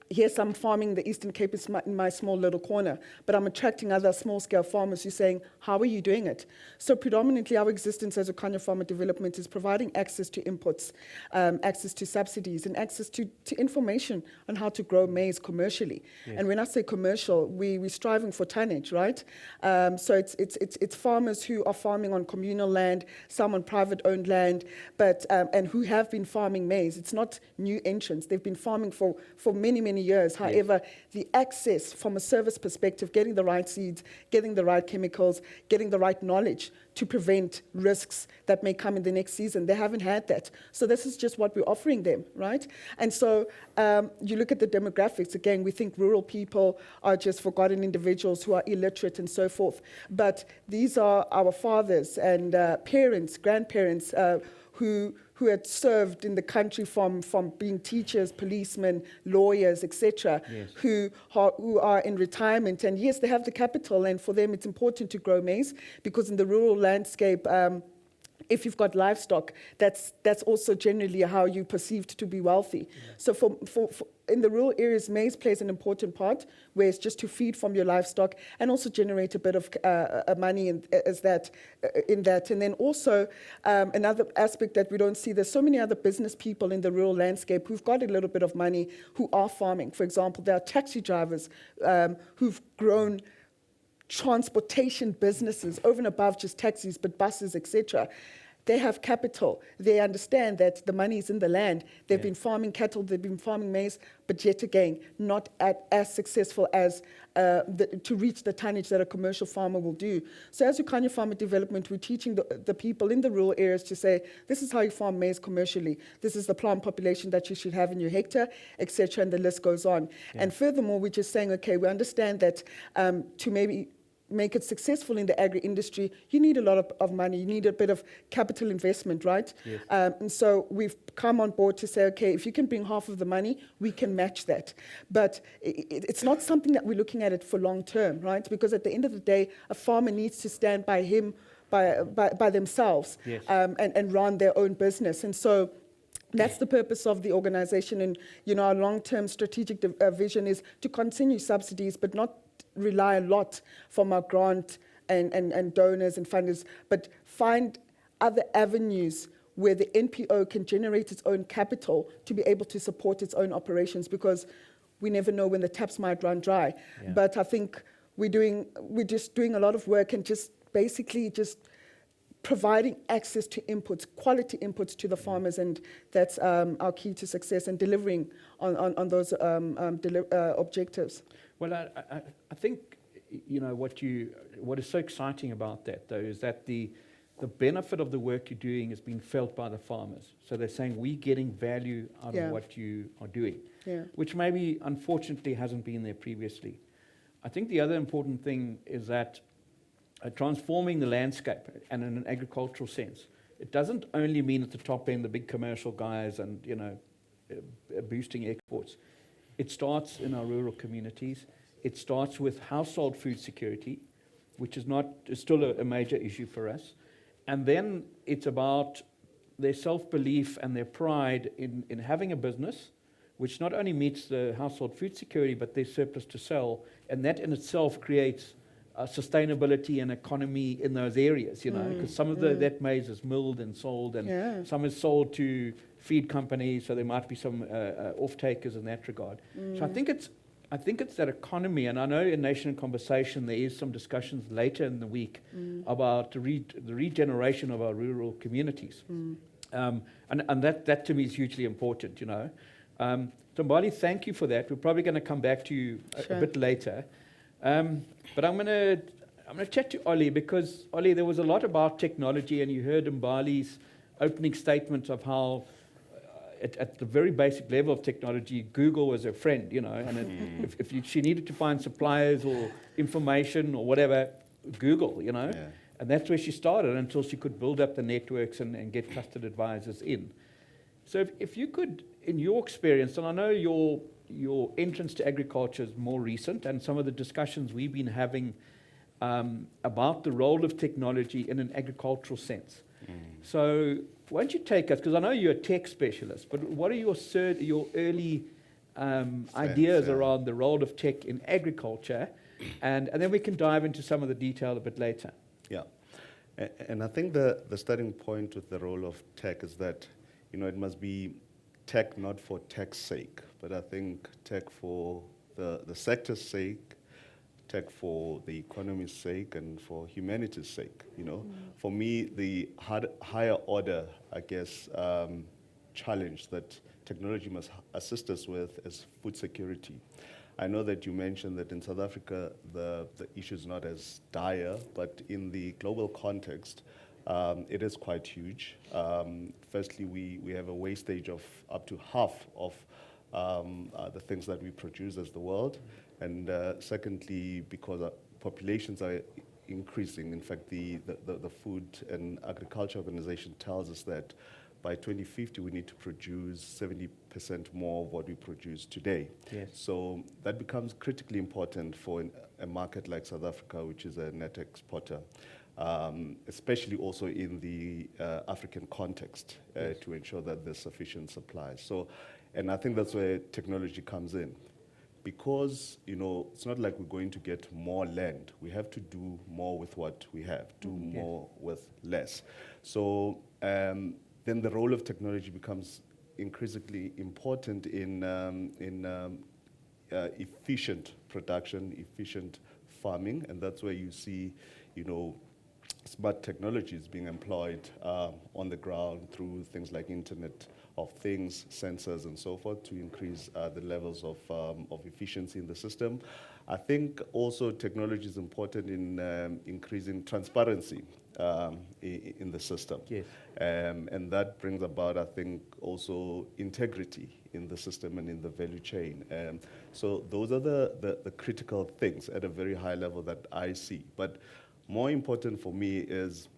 yes, I'm farming the Eastern Cape in my small little corner, but I'm attracting other small-scale farmers who are saying, how are you doing it? So predominantly our existence as a Kanya Farmer Development is providing access to inputs, access to subsidies, and access to information on how to grow maize commercially. Yes. And when I say commercial, we're striving for tonnage, right? So it's farmers who are farming on communal land, some on private-owned land, but and who have been farming maize. It's not new entrants. They've been farming for many years. However, the access from a service perspective, getting the right seeds, getting the right chemicals, getting the right knowledge to prevent risks that may come in the next season, they haven't had that. So this is just what we're offering them, right? And so you look at the demographics, again, we think rural people are just forgotten individuals who are illiterate and so forth. But these are our fathers and parents, grandparents, who had served in the country from being teachers, policemen, lawyers, etc., yes, who are in retirement. And yes, they have the capital, and for them it's important to grow maize, because in the rural landscape, if you've got livestock, that's also generally how you're perceived to be wealthy. Yeah. So for in the rural areas, maize plays an important part, where it's just to feed from your livestock and also generate a bit of money in that. And then also another aspect that we don't see, there's so many other business people in the rural landscape who've got a little bit of money who are farming. For example, there are taxi drivers who've grown transportation businesses over and above just taxis, but buses, etc. They have capital. They understand that the money is in the land. They've been farming cattle, they've been farming maize, but yet again, not as successful as to reach the tonnage that a commercial farmer will do. So as Kanya Farmer Development, we're teaching the people in the rural areas to say, this is how you farm maize commercially. This is the plant population that you should have in your hectare, etc., and the list goes on. Yeah. And furthermore, we're just saying, okay, we understand that to maybe make it successful in the agri-industry, you need a lot of money, you need a bit of capital investment, right? Yes. And so we've come on board to say, okay, if you can bring half of the money, we can match that. But it's not something that we're looking at it for long term, right? Because at the end of the day, a farmer needs to stand by themselves, yes, and run their own business. And so that's the purpose of the organization. And, you know, our long-term strategic vision is to continue subsidies, but not rely a lot from our grant and donors and funders, but find other avenues where the NPO can generate its own capital to be able to support its own operations, because we never know when the taps might run dry. Yeah. But I think we're just doing a lot of work and just basically just providing access to inputs, quality inputs to the farmers, and that's our key to success and delivering on those objectives. Well, I think, you know, what is so exciting about that, though, is that the benefit of the work you're doing is being felt by the farmers. So they're saying, we're getting value out of what you are doing, which maybe, unfortunately, hasn't been there previously. I think the other important thing is that transforming the landscape, and in an agricultural sense, it doesn't only mean at the top end, the big commercial guys and, you know, boosting exports. It starts in our rural communities. It starts with household food security, which is still a major issue for us. And then it's about their self-belief and their pride in having a business, which not only meets the household food security, but there's surplus to sell, and that in itself creates sustainability and economy in those areas, you know, because some of that maize is milled and sold, and some is sold to feed companies, so there might be some off-takers in that regard. So I think it's that economy, and I know in Nation in Conversation there is some discussions later in the week about the regeneration of our rural communities. And that to me is hugely important, you know. So Mbali, thank you for that. We're probably going to come back to you a bit later. But I'm going to chat to Ollie, because Ollie, there was a lot about technology, and you heard Mbali's opening statement of how at the very basic level of technology, Google was her friend, you know, and she needed to find suppliers or information or whatever, Google, you know. Yeah. And that's where she started until she could build up the networks and get trusted advisors in. So if you could, in your experience, and I know your entrance to agriculture is more recent, and some of the discussions we've been having about the role of technology in an agricultural sense. So why don't you take us, because I know you're a tech specialist, but what are your early ideas around the role of tech in agriculture? And then we can dive into some of the detail a bit later. Yeah. And I think the starting point with the role of tech is that, you know, it must be tech not for tech's sake, but I think tech for the sector's sake, tech for the economy's sake, and for humanity's sake, you know. For me, the higher order, I guess, challenge that technology must assist us with is food security. I know that you mentioned that in South Africa, the issue is not as dire, but in the global context, it is quite huge. Firstly, we have a wastage of up to half of the things that we produce as the world. And secondly, because our populations are increasing. In fact, the Food and Agriculture Organization tells us that by 2050, we need to produce 70% more of what we produce today. Yes. So that becomes critically important for a market like South Africa, which is a net exporter, especially also in the African context, to ensure that there's sufficient supply. So, and I think that's where technology comes in. Because, you know, it's not like we're going to get more land. We have to do more with what we have, do more with less. So then the role of technology becomes increasingly important in efficient production, efficient farming, and that's where you see, you know, smart technologies being employed on the ground through things like Internet of Things, sensors, and so forth, to increase the levels of efficiency in the system. I think also technology is important in increasing transparency in the system. Yes. And that brings about, I think, also integrity in the system and in the value chain. So those are the critical things at a very high level that I see. But more important for me is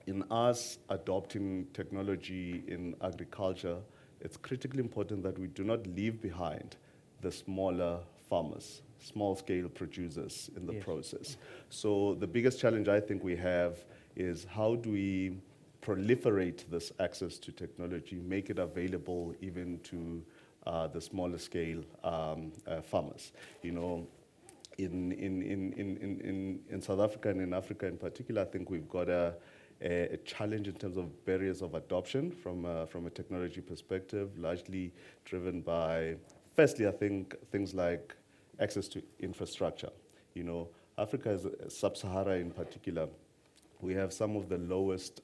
in us adopting technology in agriculture, it's critically important that we do not leave behind the smaller farmers, small-scale producers in the process. So the biggest challenge I think we have is how do we proliferate this access to technology, make it available even to the smaller scale farmers. You know, in South Africa and in Africa in particular, I think we've got a challenge in terms of barriers of adoption from a technology perspective, largely driven by, firstly, I think things like access to infrastructure. You know, Africa is sub-Sahara in particular. We have some of the lowest,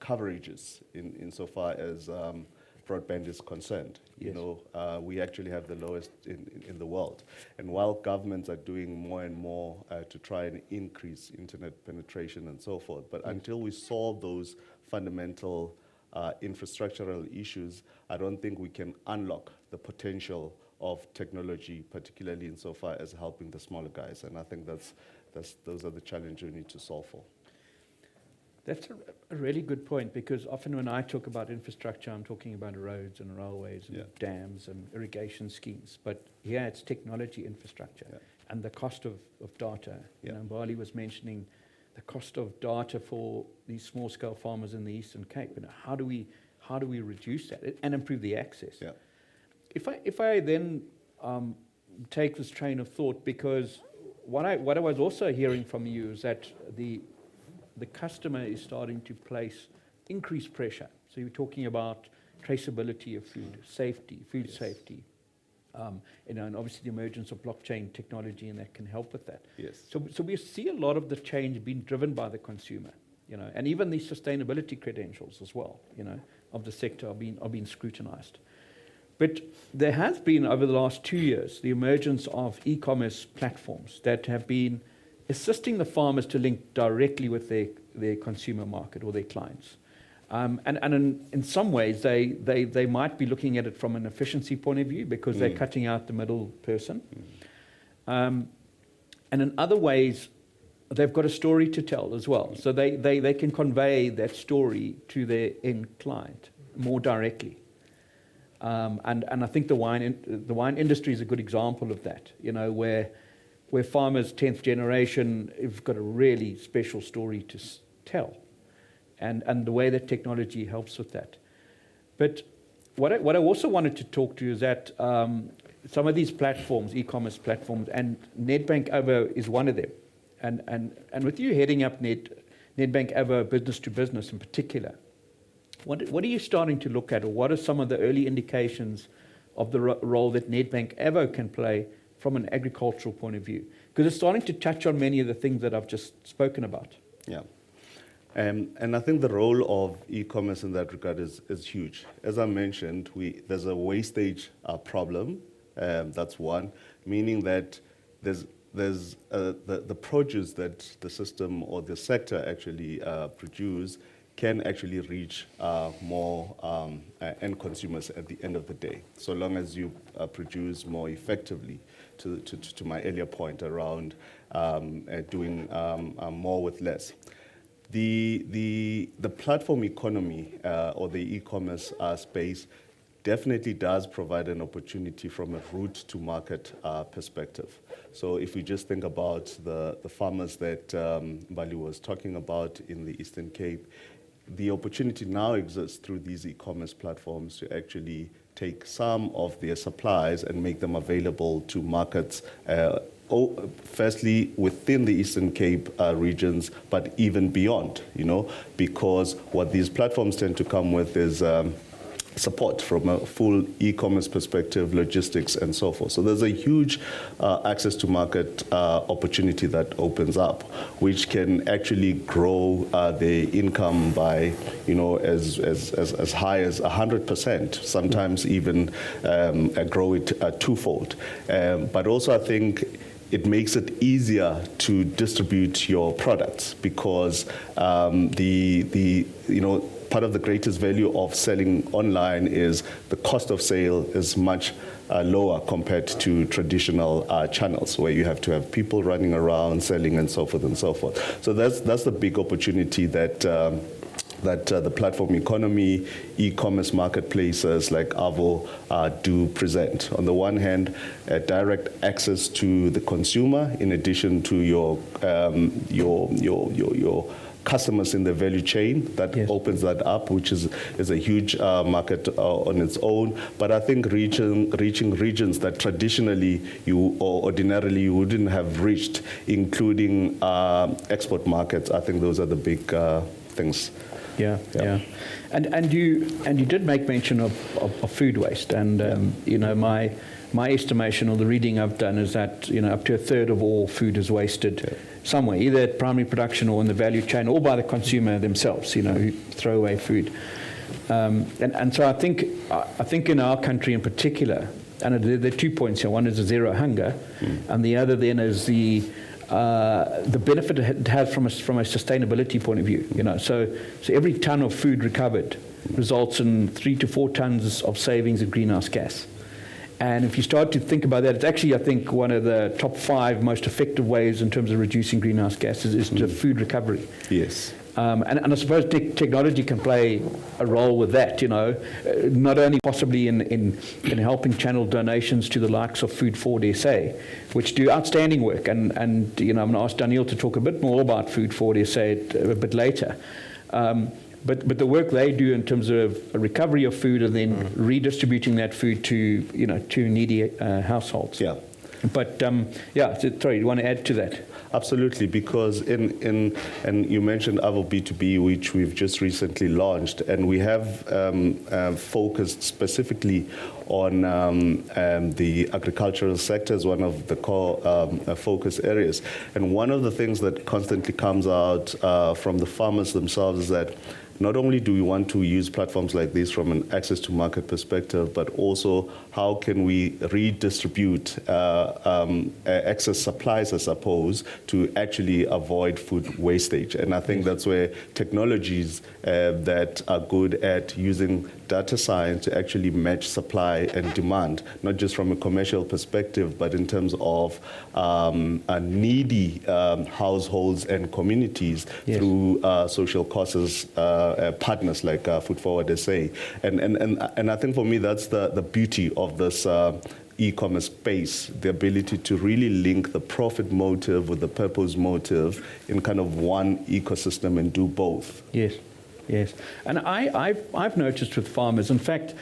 coverages insofar as broadband is concerned. You know, we actually have the lowest in the world. And while governments are doing more and more to try and increase internet penetration and so forth, but until we solve those fundamental infrastructural issues, I don't think we can unlock the potential of technology, particularly insofar as helping the smaller guys. And I think those are the challenges we need to solve for. That's a really good point, because often when I talk about infrastructure, I'm talking about roads and railways and dams and irrigation schemes. But here it's technology infrastructure and the cost of data. You know, Mbali was mentioning the cost of data for these small-scale farmers in the Eastern Cape. You know, how do how do we reduce that and improve the access? Yeah. If I then take this train of thought, because what I was also hearing from you is that the customer is starting to place increased pressure. So you're talking about traceability of food, safety, food safety, and obviously the emergence of blockchain technology, and that can help with that. Yes. So we see a lot of the change being driven by the consumer, and even the sustainability credentials as well, of the sector are being scrutinized. But there has been, over the last 2 years, the emergence of e-commerce platforms that have been assisting the farmers to link directly with their consumer market or their clients. And in some ways, they might be looking at it from an efficiency point of view because they're cutting out the middle person. And in other ways, they've got a story to tell as well. So they can convey that story to their end client more directly. And I think the wine industry is a good example of that, where farmers, 10th generation, have got a really special story to tell. And the way that technology helps with that. But what I also wanted to talk to you is that some of these platforms, e-commerce platforms, and Nedbank Avo is one of them. And with you heading up Nedbank Avo business to business in particular, what are you starting to look at, or what are some of the early indications of the role that Nedbank Avo can play from an agricultural point of view? Because it's starting to touch on many of the things that I've just spoken about. Yeah. And I think the role of e-commerce in that regard is huge. As I mentioned, there's a wastage problem. That's one, meaning that there's the produce that the system or the sector actually produce can actually reach more end consumers at the end of the day, so long as you produce more effectively. To my earlier point around doing more with less. The platform economy or the e-commerce space definitely does provide an opportunity from a route to market perspective. So if we just think about the farmers that Bali was talking about in the Eastern Cape, the opportunity now exists through these e-commerce platforms to actually take some of their supplies and make them available to markets, firstly within the Eastern Cape regions, but even beyond, because what these platforms tend to come with is support from a full e-commerce perspective, logistics, and so forth. So there's a huge access to market opportunity that opens up, which can actually grow the income by, as high as 100%, sometimes even grow it twofold. But also, I think it makes it easier to distribute your products because part of the greatest value of selling online is the cost of sale is much lower compared to traditional channels where you have to have people running around selling and so forth and so forth. So that's the big opportunity that the platform economy, e-commerce marketplaces like Avo do present. On the one hand, direct access to the consumer in addition to your customers in the value chain that opens that up, which is a huge market on its own. But I think reaching regions that traditionally or ordinarily you wouldn't have reached, including export markets, I think those are the big things. Yeah. And you did make mention of food waste, and my estimation or the reading I've done is that up to a third of all food is wasted somewhere, either at primary production or in the value chain, or by the consumer themselves, who throw away food. And so I think in our country in particular, and there are 2 points here. One is the zero hunger, and the other then is the benefit it has from a sustainability point of view. So every ton of food recovered results in 3 to 4 tons of savings of greenhouse gas. And if you start to think about that, it's actually, I think, one of the top 5 most effective ways in terms of reducing greenhouse gases is to food recovery. Yes. And I suppose technology can play a role with that, not only possibly in helping channel donations to the likes of Food Forward SA, which do outstanding work. And I'm going to ask Daniel to talk a bit more about Food Forward SA a bit later. But the work they do in terms of a recovery of food and then redistributing that food to to needy households. Yeah. But sorry, you want to add to that? Absolutely, because and you mentioned Avo B2B, which we've just recently launched, and we have focused specifically on the agricultural sector as one of the core focus areas. And one of the things that constantly comes out from the farmers themselves is that not only do we want to use platforms like this from an access to market perspective, but also how can we redistribute excess supplies, I suppose, to actually avoid food wastage. And I think that's where technologies that are good at using data science to actually match supply and demand, not just from a commercial perspective, but in terms of needy households and communities through social causes partners like Food Forward SA. And I think for me that's the beauty of this e-commerce space, the ability to really link the profit motive with the purpose motive in kind of one ecosystem and do both. Yes. Yes, and I've noticed with farmers, in fact,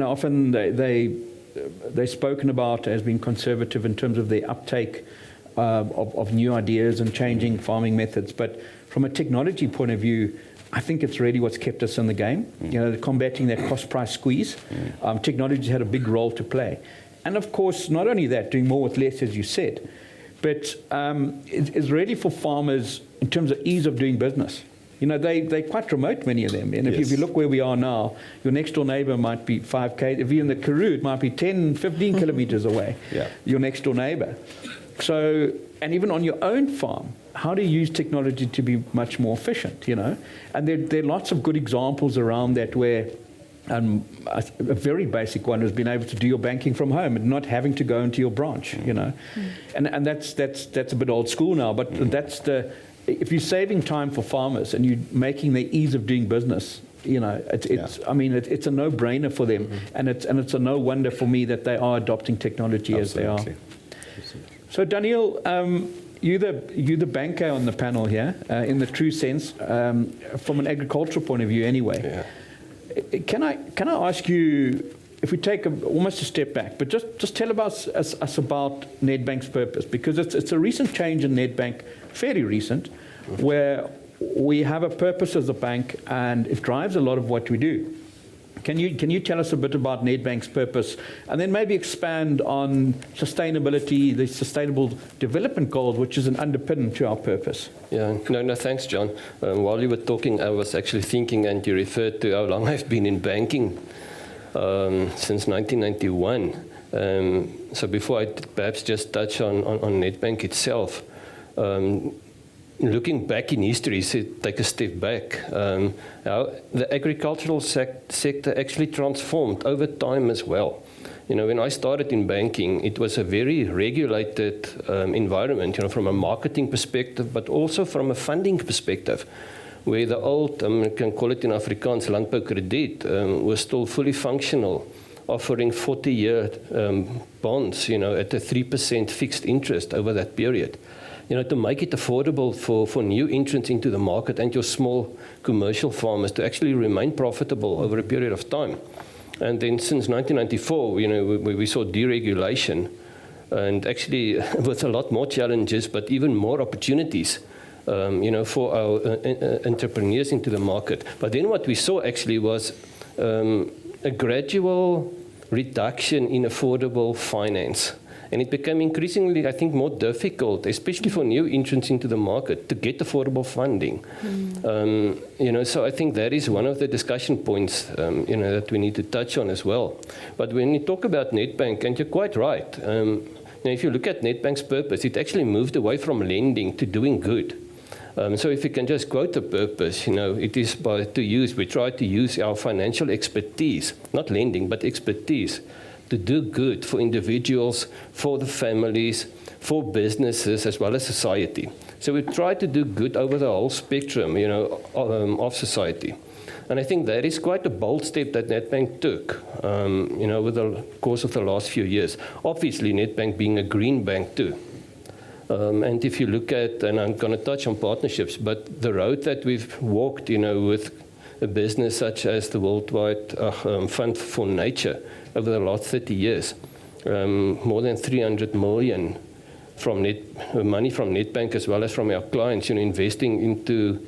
often they're spoken about as being conservative in terms of their uptake of new ideas and changing farming methods. But from a technology point of view, I think it's really what's kept us in the game. Combating that cost price squeeze. Technology's had a big role to play, and of course, not only that, doing more with less, as you said, but it's really for farmers in terms of ease of doing business. They're quite remote, many of them. And if you look where we are now, your next door neighbor might be 5K. If you're in the Karoo, it might be 10, 15 kilometers away, your next door neighbor. So, and even on your own farm, how do you use technology to be much more efficient, And there are lots of good examples around that where a very basic one has been able to do your banking from home and not having to go into your branch, And that's a bit old school now, but if you're saving time for farmers and you're making the ease of doing business, it's a no-brainer for them, and it's a no wonder for me that they are adopting technology as they are. So Daniel, you're the banker on the panel here, in the true sense, from an agricultural point of view, anyway. Yeah. Can I ask you, if we take almost a step back, but just tell us about Nedbank's purpose, because it's a recent change in Nedbank, fairly recent, where we have a purpose as a bank, and it drives a lot of what we do. Can you tell us a bit about Nedbank's purpose, and then maybe expand on sustainability, the Sustainable Development Goals, which is an underpin to our purpose? Yeah, no, thanks, John. While you were talking, I was actually thinking, and you referred to how long I've been in banking, since 1991. So before I perhaps just touch on Nedbank itself, looking back in history, take a step back, how the agricultural sector actually transformed over time as well. When I started in banking, it was a very regulated environment, from a marketing perspective, but also from a funding perspective, where the old, I can call it in Afrikaans, landboukrediet, was still fully functional, offering 40-year bonds, at a 3% fixed interest over that period. To make it affordable for new entrants into the market and your small commercial farmers to actually remain profitable over a period of time. And then since 1994, we saw deregulation, and actually with a lot more challenges, but even more opportunities, for our entrepreneurs into the market. But then what we saw actually was a gradual reduction in affordable finance. And it became increasingly, I think, more difficult, especially for new entrants into the market, to get affordable funding. So I think that is one of the discussion points, that we need to touch on as well. But when you talk about Nedbank, and you're quite right, if you look at Nedbank's purpose, it actually moved away from lending to doing good. So if you can just quote the purpose, it is we try to use our financial expertise, not lending, but expertise, to do good for individuals, for the families, for businesses, as well as society. So we try to do good over the whole spectrum, of society. And I think that is quite a bold step that Nedbank took, over the course of the last few years. Obviously, Nedbank being a green bank too. And if you look at, and I'm going to touch on partnerships, but the road that we've walked, with a business such as the Worldwide Fund for Nature over the last 30 years. More than 300 million from money from Nedbank as well as from our clients, investing into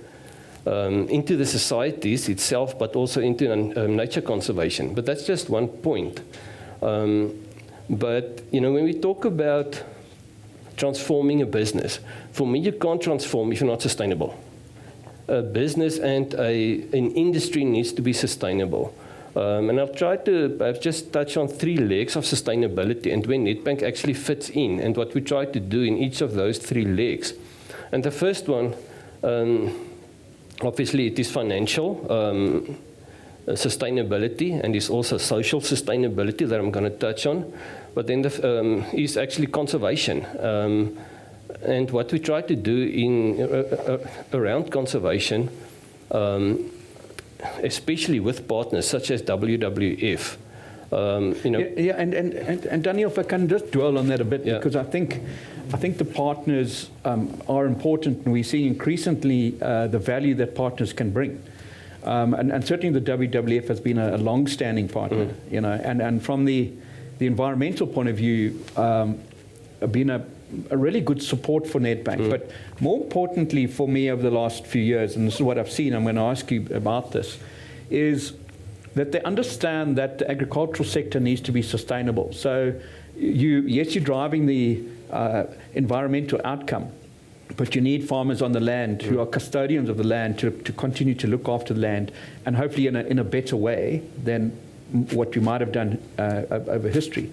the societies itself, but also into nature conservation. But that's just one point. But when we talk about transforming a business, for me, you can't transform if you're not sustainable. A business and an industry needs to be sustainable. And I've tried to just touch on 3 legs of sustainability and where Nedbank actually fits in and what we try to do in each of those 3 legs. And the first one, obviously, it is financial sustainability, and is also social sustainability that I'm going to touch on. But then is actually conservation. And what we try to do around conservation, especially with partners such as WWF. And Daniel, if I can just dwell on that a bit, because I think the partners are important, and we see increasingly the value that partners can bring. And certainly the WWF has been a long-standing partner, and from the environmental point of view, been a really good support for Nedbank. But more importantly for me over the last few years, and this is what I've seen, I'm going to ask you about this, is that they understand that the agricultural sector needs to be sustainable. So you're driving the environmental outcome, but you need farmers on the land who are custodians of the land to continue to look after the land, and hopefully in a better way than what you might have done over history.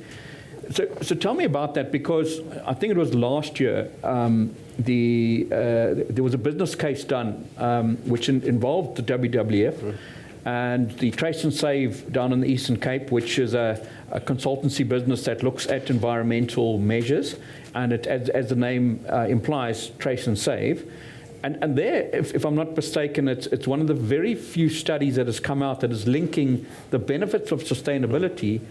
So tell me about that, because I think it was last year there was a business case done which involved the WWF and the Trace and Save down in the Eastern Cape, which is a consultancy business that looks at environmental measures, and it, as the name implies, Trace and Save. And there, if I'm not mistaken, it's one of the very few studies that has come out that is linking the benefits of sustainability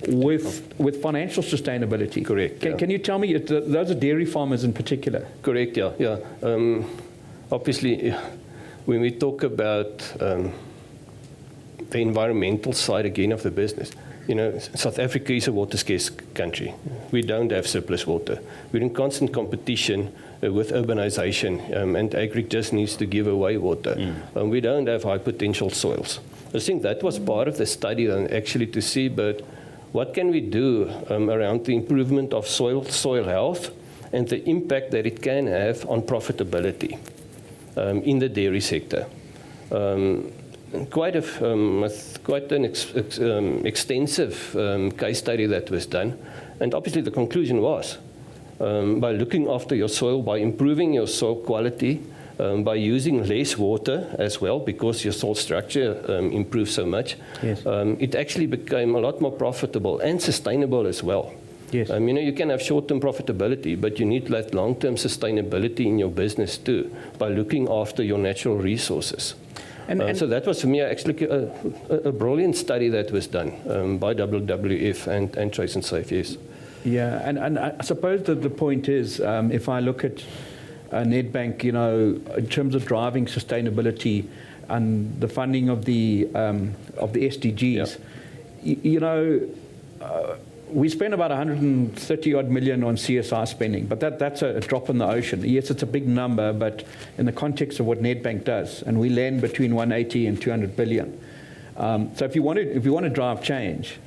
with financial sustainability. Correct. Can you tell me, those are dairy farmers in particular? Correct, yeah. Obviously, when we talk about the environmental side again of the business, South Africa is a water scarce country. We don't have surplus water. We're in constant competition with urbanization, and agri just needs to give away water. We don't have high potential soils. I think that was part of the study, actually, to see, but what can we do around the improvement of soil health and the impact that it can have on profitability in the dairy sector. Quite an extensive case study that was done, and obviously the conclusion was by looking after your soil, by improving your soil quality, by using less water as well, because your soil structure improves so much, yes. It actually became a lot more profitable and sustainable as well. Yes. You can have short-term profitability, but you need that long-term sustainability in your business too, by looking after your natural resources. And so that was, for me, actually a brilliant study that was done by WWF and Trace and Save, yes. Yeah, and I suppose that the point is, if I look at Nedbank, in terms of driving sustainability and the funding of the SDGs, we spend about 130 odd million on CSR spending, but that's a drop in the ocean. Yes, it's a big number, but in the context of what Nedbank does, and we lend between 180 and 200 billion. So if you want to drive change,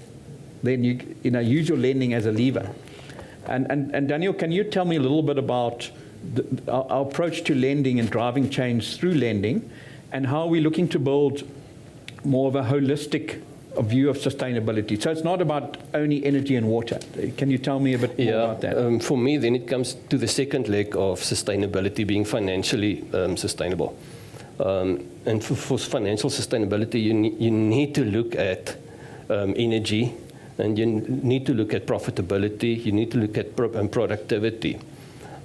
then you use your lending as a lever. And Daniel, can you tell me a little bit about our approach to lending and driving change through lending, and how we're looking to build more of a holistic view of sustainability? So it's not about only energy and water. Can you tell me a bit more about that? For me, then it comes to the second leg of sustainability, being financially sustainable. And for financial sustainability, you need to look at energy, and you need to look at profitability, you need to look at productivity.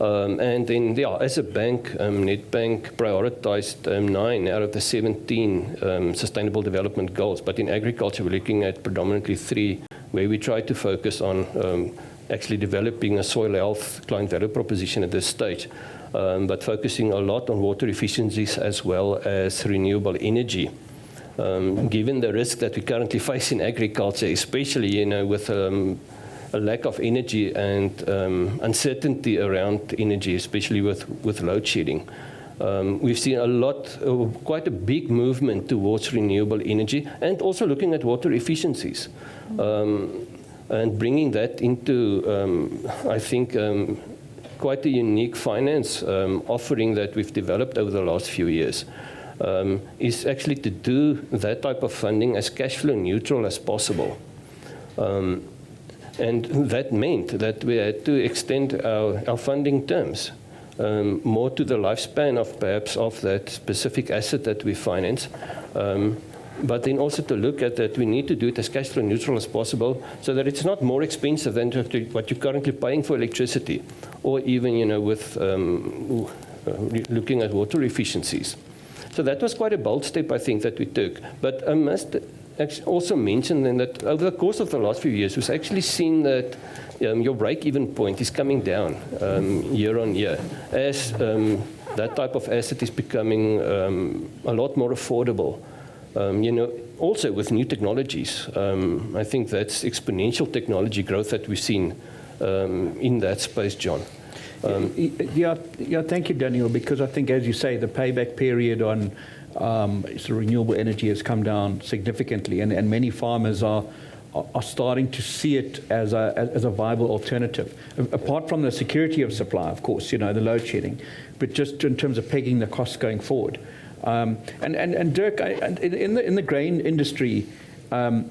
And then, as a bank, Nedbank prioritized 9 out of the 17 Sustainable Development Goals. But in agriculture, we're looking at predominantly 3, where we try to focus on actually developing a soil health client value proposition at this stage, but focusing a lot on water efficiencies as well as renewable energy. given the risk that we currently face in agriculture, especially, you know, with a lack of energy and uncertainty around energy, especially with load shedding. We've seen quite a big movement towards renewable energy, and also looking at water efficiencies, and bringing that into, I think, quite a unique finance offering that we've developed over the last few years. Is actually to do that type of funding as cash flow neutral as possible. And that meant that we had to extend our funding terms more to the lifespan of perhaps of that specific asset that we finance. But then also to look at that we need to do it as cash flow neutral as possible, so that it's not more expensive than what you're currently paying for electricity, or even, you know, with looking at water efficiencies. So that was quite a bold step, I think, that we took. But I must also mention then that over the course of the last few years, we've actually seen that your break-even point is coming down year on year, as that type of asset is becoming a lot more affordable. You know, also with new technologies. I think that's exponential technology growth that we've seen in that space, John. Yeah, thank you, Daniel, because I think, as you say, the payback period on sort of renewable energy has come down significantly, and many farmers are starting to see it as a viable alternative. Apart from the security of supply, of course, you know, the load shedding, but just in terms of pegging the costs going forward. And Dirk, in the grain industry, how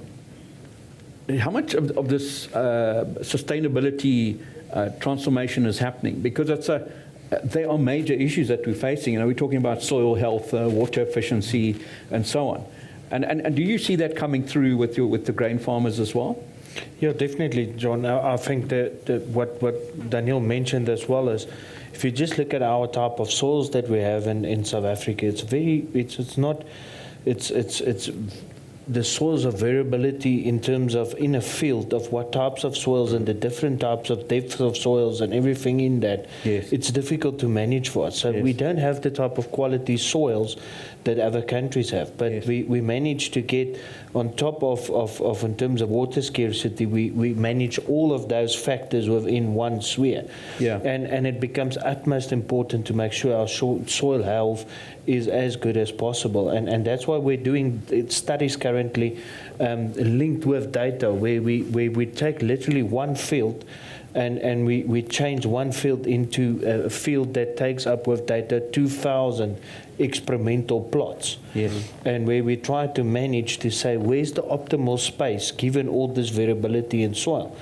much of this sustainability transformation is happening? Because they are major issues that we're facing. You know, we're talking about soil health, water efficiency, and so on. And do you see that coming through with the grain farmers as well? Yeah, definitely, John. I think that what Daniel mentioned as well is, if you just look at our type of soils that we have in South Africa, it's the soils of variability in terms of in a field of what types of soils and the different types of depths of soils and everything in that. Yes. It's difficult to manage for us. So Yes. we don't have the type of quality soils that other countries have. But Yes. we manage to get on top of in terms of water scarcity, we manage all of those factors within one sphere. Yeah. And it becomes utmost important to make sure our soil health is as good as possible. And that's why we're doing studies currently linked with data, where we take literally one field and we change one field into a field that takes up with data 2,000 experimental plots. Yes. And where we try to manage to say, where's the optimal space given all this variability in soil?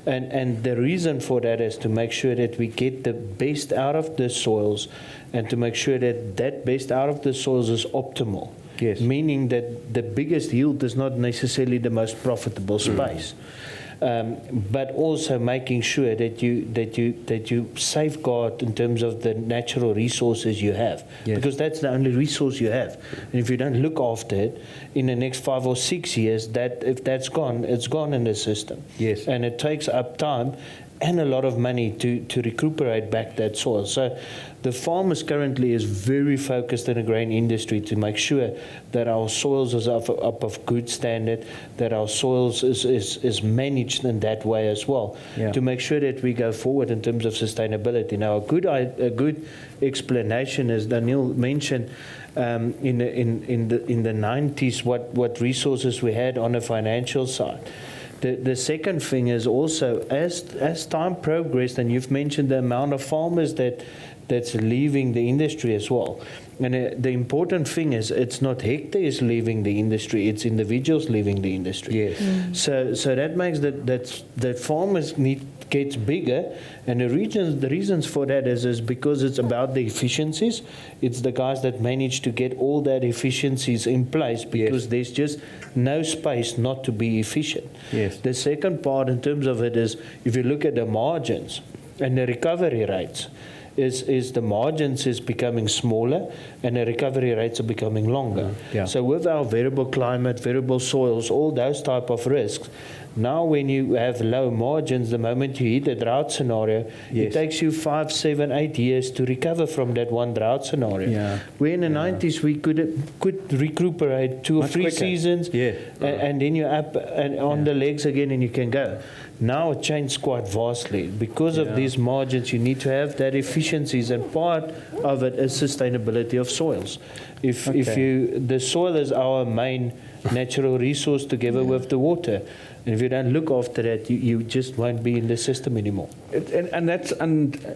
And the reason for that is to make sure that we get the best out of the soils, and to make sure that best out of the soils is optimal. Yes. Meaning that the biggest yield is not necessarily the most profitable space. But also making sure that you safeguard in terms of the natural resources you have, Yes. because that's the only resource you have. And if you don't look after it, in the next 5 or 6 years, if that's gone, it's gone in the system. Yes. And it takes up time and a lot of money to recuperate back that soil. So the farmers currently is very focused in the grain industry to make sure that our soils is up of good standard, that our soils is managed in that way as well, Yeah. to make sure that we go forward in terms of sustainability. Now, a good explanation, as Daniel mentioned, in the 90s, what resources we had on the financial side. The second thing is also, as time progressed, and you've mentioned the amount of farmers that's leaving the industry as well. And the important thing is, it's not hectares leaving the industry, it's individuals leaving the industry. Yes. So that makes that farmers gets bigger, and the reasons for that is because it's about the efficiencies. It's the guys that manage to get all that efficiencies in place, because Yes. there's just no space not to be efficient. Yes. The second part in terms of it is, if you look at the margins and the recovery rates, is the margins is becoming smaller and the recovery rates are becoming longer. Yeah. So with our variable climate, variable soils, all those type of risks, Now, when you have low margins, the moment you hit a drought scenario, Yes. it takes you 5, 7, 8 years to recover from that one drought scenario. Yeah. Where in the 90s we could recuperate 2 or Much 3 quicker. seasons, Yeah. and then you're up and on the legs again, and you can go. Now it changed quite vastly because of these margins. You need to have that efficiencies, and part of it is sustainability of soils. If the soil is our main natural resource together with the water. And if you don't look after that, you just won't be in the system anymore. And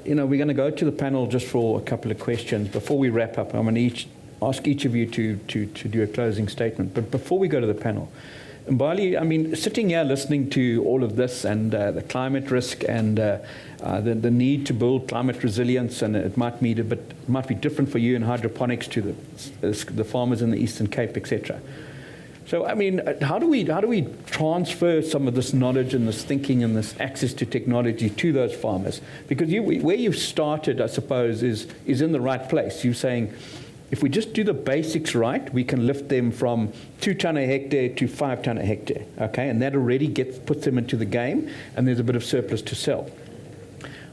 we're going to go to the panel just for a couple of questions. Before we wrap up, I'm going to ask each of you to do a closing statement. But before we go to the panel, Mbali, I mean, sitting here listening to all of this and the climate risk and the need to build climate resilience, and it might be different for you in hydroponics to the farmers in the Eastern Cape, etc. So, I mean, how do we transfer some of this knowledge and this thinking and this access to technology to those farmers? Because where you've started, I suppose, is in the right place. You're saying, if we just do the basics right, we can lift them from 2 ton a hectare to 5 ton a hectare, okay? And that already puts them into the game, and there's a bit of surplus to sell.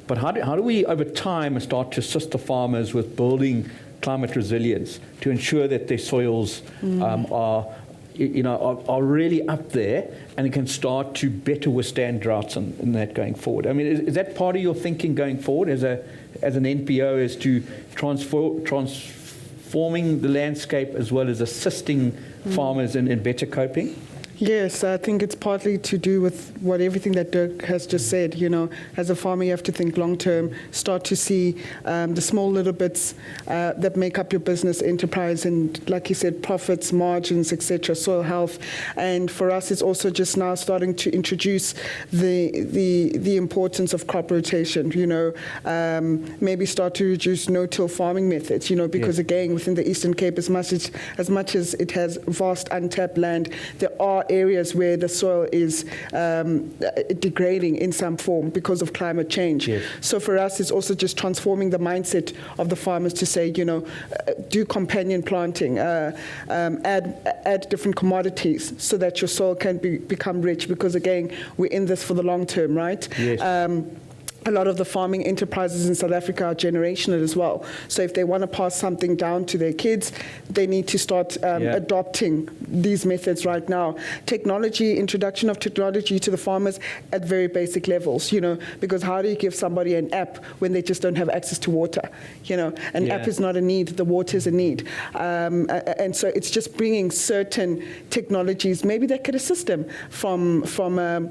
But how do we, over time, start to assist the farmers with building climate resilience to ensure that their soils are really up there, and it can start to better withstand droughts and that going forward? I mean, is that part of your thinking going forward as an NPO, is to transforming the landscape as well as assisting farmers in better coping? Yes, I think it's partly to do with everything that Dirk has just said. As a farmer, you have to think long term, start to see the small little bits that make up your business enterprise, and like you said, profits, margins, etc., soil health. And for us, it's also just now starting to introduce the importance of crop rotation. Maybe start to reduce no-till farming methods. Because again, within the Eastern Cape, as much as it has vast untapped land, there are areas where the soil is degrading in some form because of climate change. Yes. So for us, it's also just transforming the mindset of the farmers to say, do companion planting, add different commodities so that your soil can become rich, because again, we're in this for the long term, right? Yes. A lot of the farming enterprises in South Africa are generational as well. So if they want to pass something down to their kids, they need to start adopting these methods right now. Introduction of technology to the farmers at very basic levels, because how do you give somebody an app when they just don't have access to water? An app is not a need, the water is a need. And so it's just bringing certain technologies, maybe that could assist them from a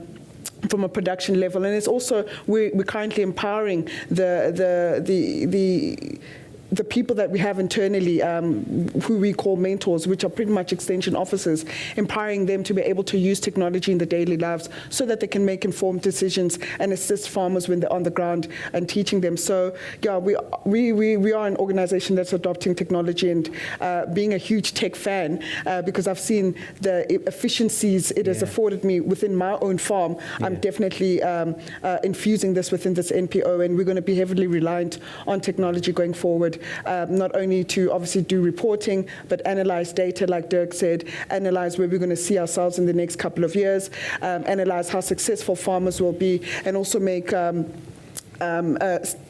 production level. And it's also, we're currently empowering the people that we have internally, who we call mentors, which are pretty much extension officers, empowering them to be able to use technology in their daily lives so that they can make informed decisions and assist farmers when they're on the ground, and teaching them. So yeah, we are an organization that's adopting technology, and being a huge tech fan, because I've seen the efficiencies it has afforded me within my own farm. I'm definitely infusing this within this NPO, and we're going to be heavily reliant on technology going forward. Not only to obviously do reporting, but analyze data, like Dirk said, analyze where we're going to see ourselves in the next couple of years, analyze how successful farmers will be, and also make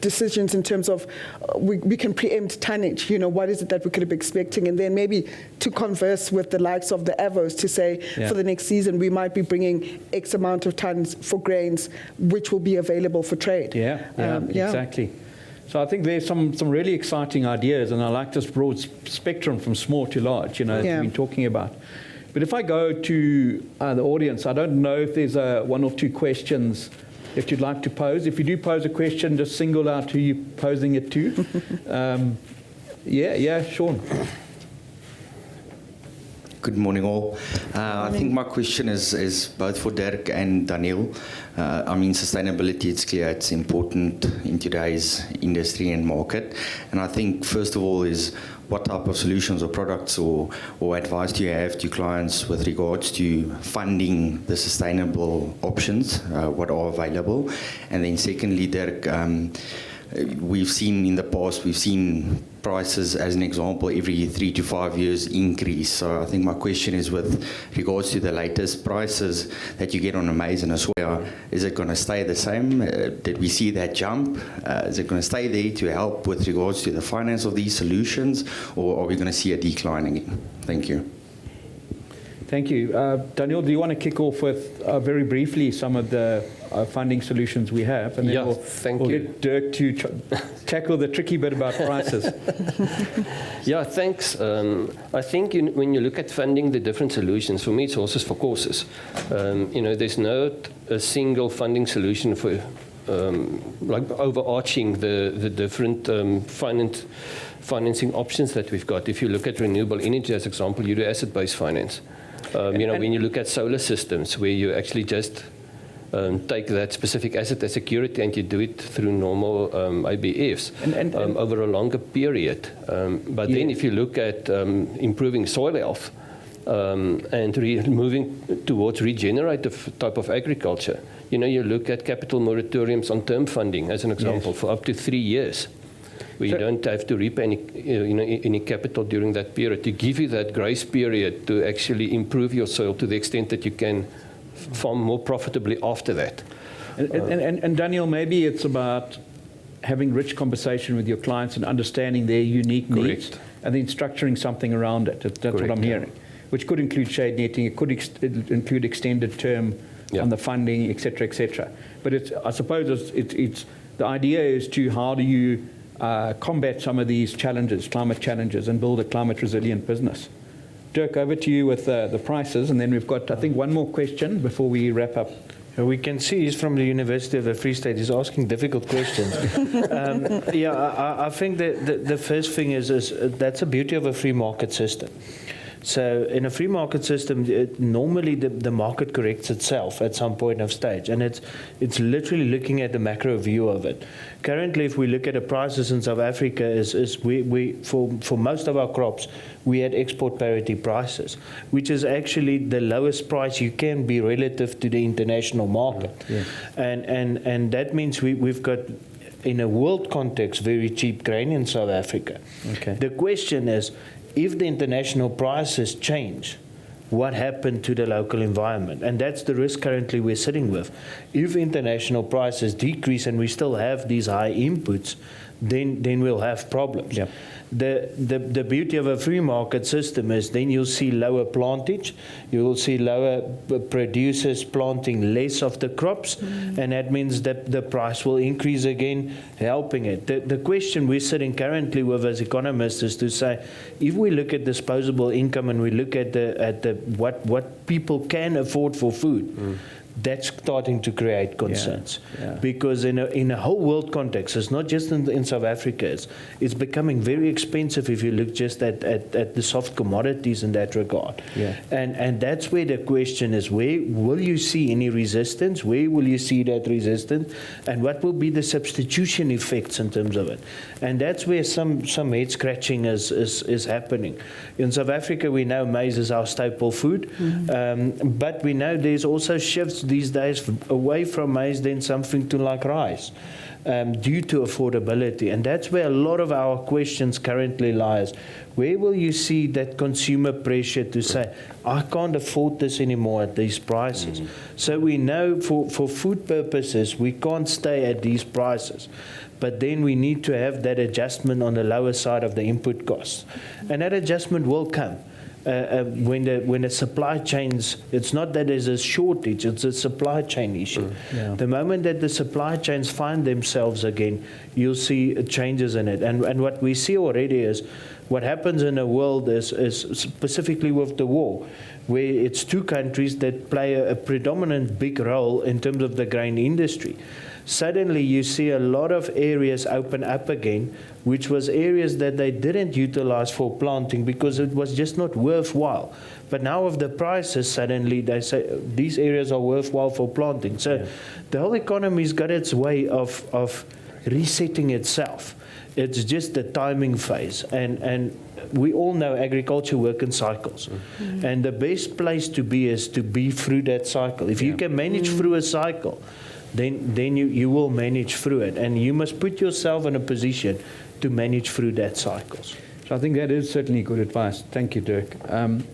decisions in terms of we can preempt tonnage. What is it that we could be expecting, and then maybe to converse with the likes of the Avos to say, for the next season we might be bringing X amount of tons for grains, which will be available for trade. Exactly. So I think there's some really exciting ideas, and I like this broad spectrum from small to large, that we've been talking about. But if I go to the audience, I don't know if there's 1 or 2 questions that you'd like to pose. If you do pose a question, just single out who you're posing it to. Sean. Good morning, all. I think my question is both for Dirk and Daniel. Sustainability, it's clear it's important in today's industry and market. And I think, first of all, is what type of solutions or products or advice do you have to clients with regards to funding the sustainable options, what are available? And then secondly, Dirk, we've seen in the past, we've seen prices, as an example, every 3 to 5 years increase. So I think my question is with regards to the latest prices that you get on Amazon as well, is it going to stay the same? Did we see that jump? Is it going to stay there to help with regards to the finance of these solutions, or are we going to see a decline again? Thank you. Thank you. Daniel, do you want to kick off with very briefly some of the funding solutions we have? And then Yeah, we'll thank you. get Dirk to tackle the tricky bit about prices. Yeah, thanks. I think when you look at funding the different solutions, for me it's horses for courses. There's no a single funding solution for like overarching the different financing options that we've got. If you look at renewable energy as example, you do asset-based finance. When you look at solar systems, where you actually just take that specific asset as security and you do it through normal ABFs over a longer period. But then if you look at improving soil health and moving towards regenerative type of agriculture, you look at capital moratoriums on term funding as an example for up to 3 years. Where you don't have to repay any capital during that period, to give you that grace period to actually improve your soil to the extent that you can farm more profitably after that. And Daniel, maybe it's about having rich conversation with your clients and understanding their unique needs, and then structuring something around it. That's what I'm hearing, which could include shade netting, it could include extended term on the funding, et cetera. But I suppose it's the idea is to how do you combat some of these challenges, climate challenges, and build a climate resilient business. Dirk, over to you with the prices, and then we've got, I think, one more question before we wrap up. We can see he's from the University of the Free State. He's asking difficult questions. I think that the first thing is that's the beauty of a free market system. So in a free market system, normally the market corrects itself at some point of stage, and it's literally looking at the macro view of it. Currently, if we look at the prices in South Africa, we for most of our crops, we had export parity prices, which is actually the lowest price you can be relative to the international market. And that means we've got, in a world context, very cheap grain in South Africa. The question is, if the international prices change, what happened to the local environment? And that's the risk currently we're sitting with. If international prices decrease and we still have these high inputs, then we'll have problems. The beauty of a free market system is then you'll see lower plantage, you will see lower producers planting less of the crops, and that means that the price will increase again, helping it. The question we're sitting currently with as economists is to say, if we look at disposable income and we look at what people can afford for food, that's starting to create concerns. Because in a whole world context, it's not just in South Africa, it's becoming very expensive if you look just at the soft commodities in that regard. And that's where the question is, where will you see any resistance? Where will you see that resistance? And what will be the substitution effects in terms of it? And that's where some head scratching is happening. In South Africa, we know maize is our staple food, but we know there's also shifts these days away from maize, then something to like rice, due to affordability. And that's where a lot of our questions currently lies. Where will you see that consumer pressure to say, I can't afford this anymore at these prices? So we know for food purposes, we can't stay at these prices. But then we need to have that adjustment on the lower side of the input costs. And that adjustment will come. When the supply chains, it's not that there's a shortage, it's a supply chain issue. The moment that the supply chains find themselves again, you'll see changes in it. And what we see already is what happens in the world is specifically with the war, where it's two countries that play a predominant big role in terms of the grain industry. Suddenly you see a lot of areas open up again, which was areas that they didn't utilize for planting because it was just not worthwhile. But now with the prices, suddenly they say these areas are worthwhile for planting. So the whole economy's got its way of resetting itself. It's just the timing phase. And we all know agriculture works in cycles. And the best place to be is to be through that cycle. If you can manage through a cycle, then you will manage through it. And you must put yourself in a position to manage through that cycles. So I think that is certainly good advice. Thank you, Dirk.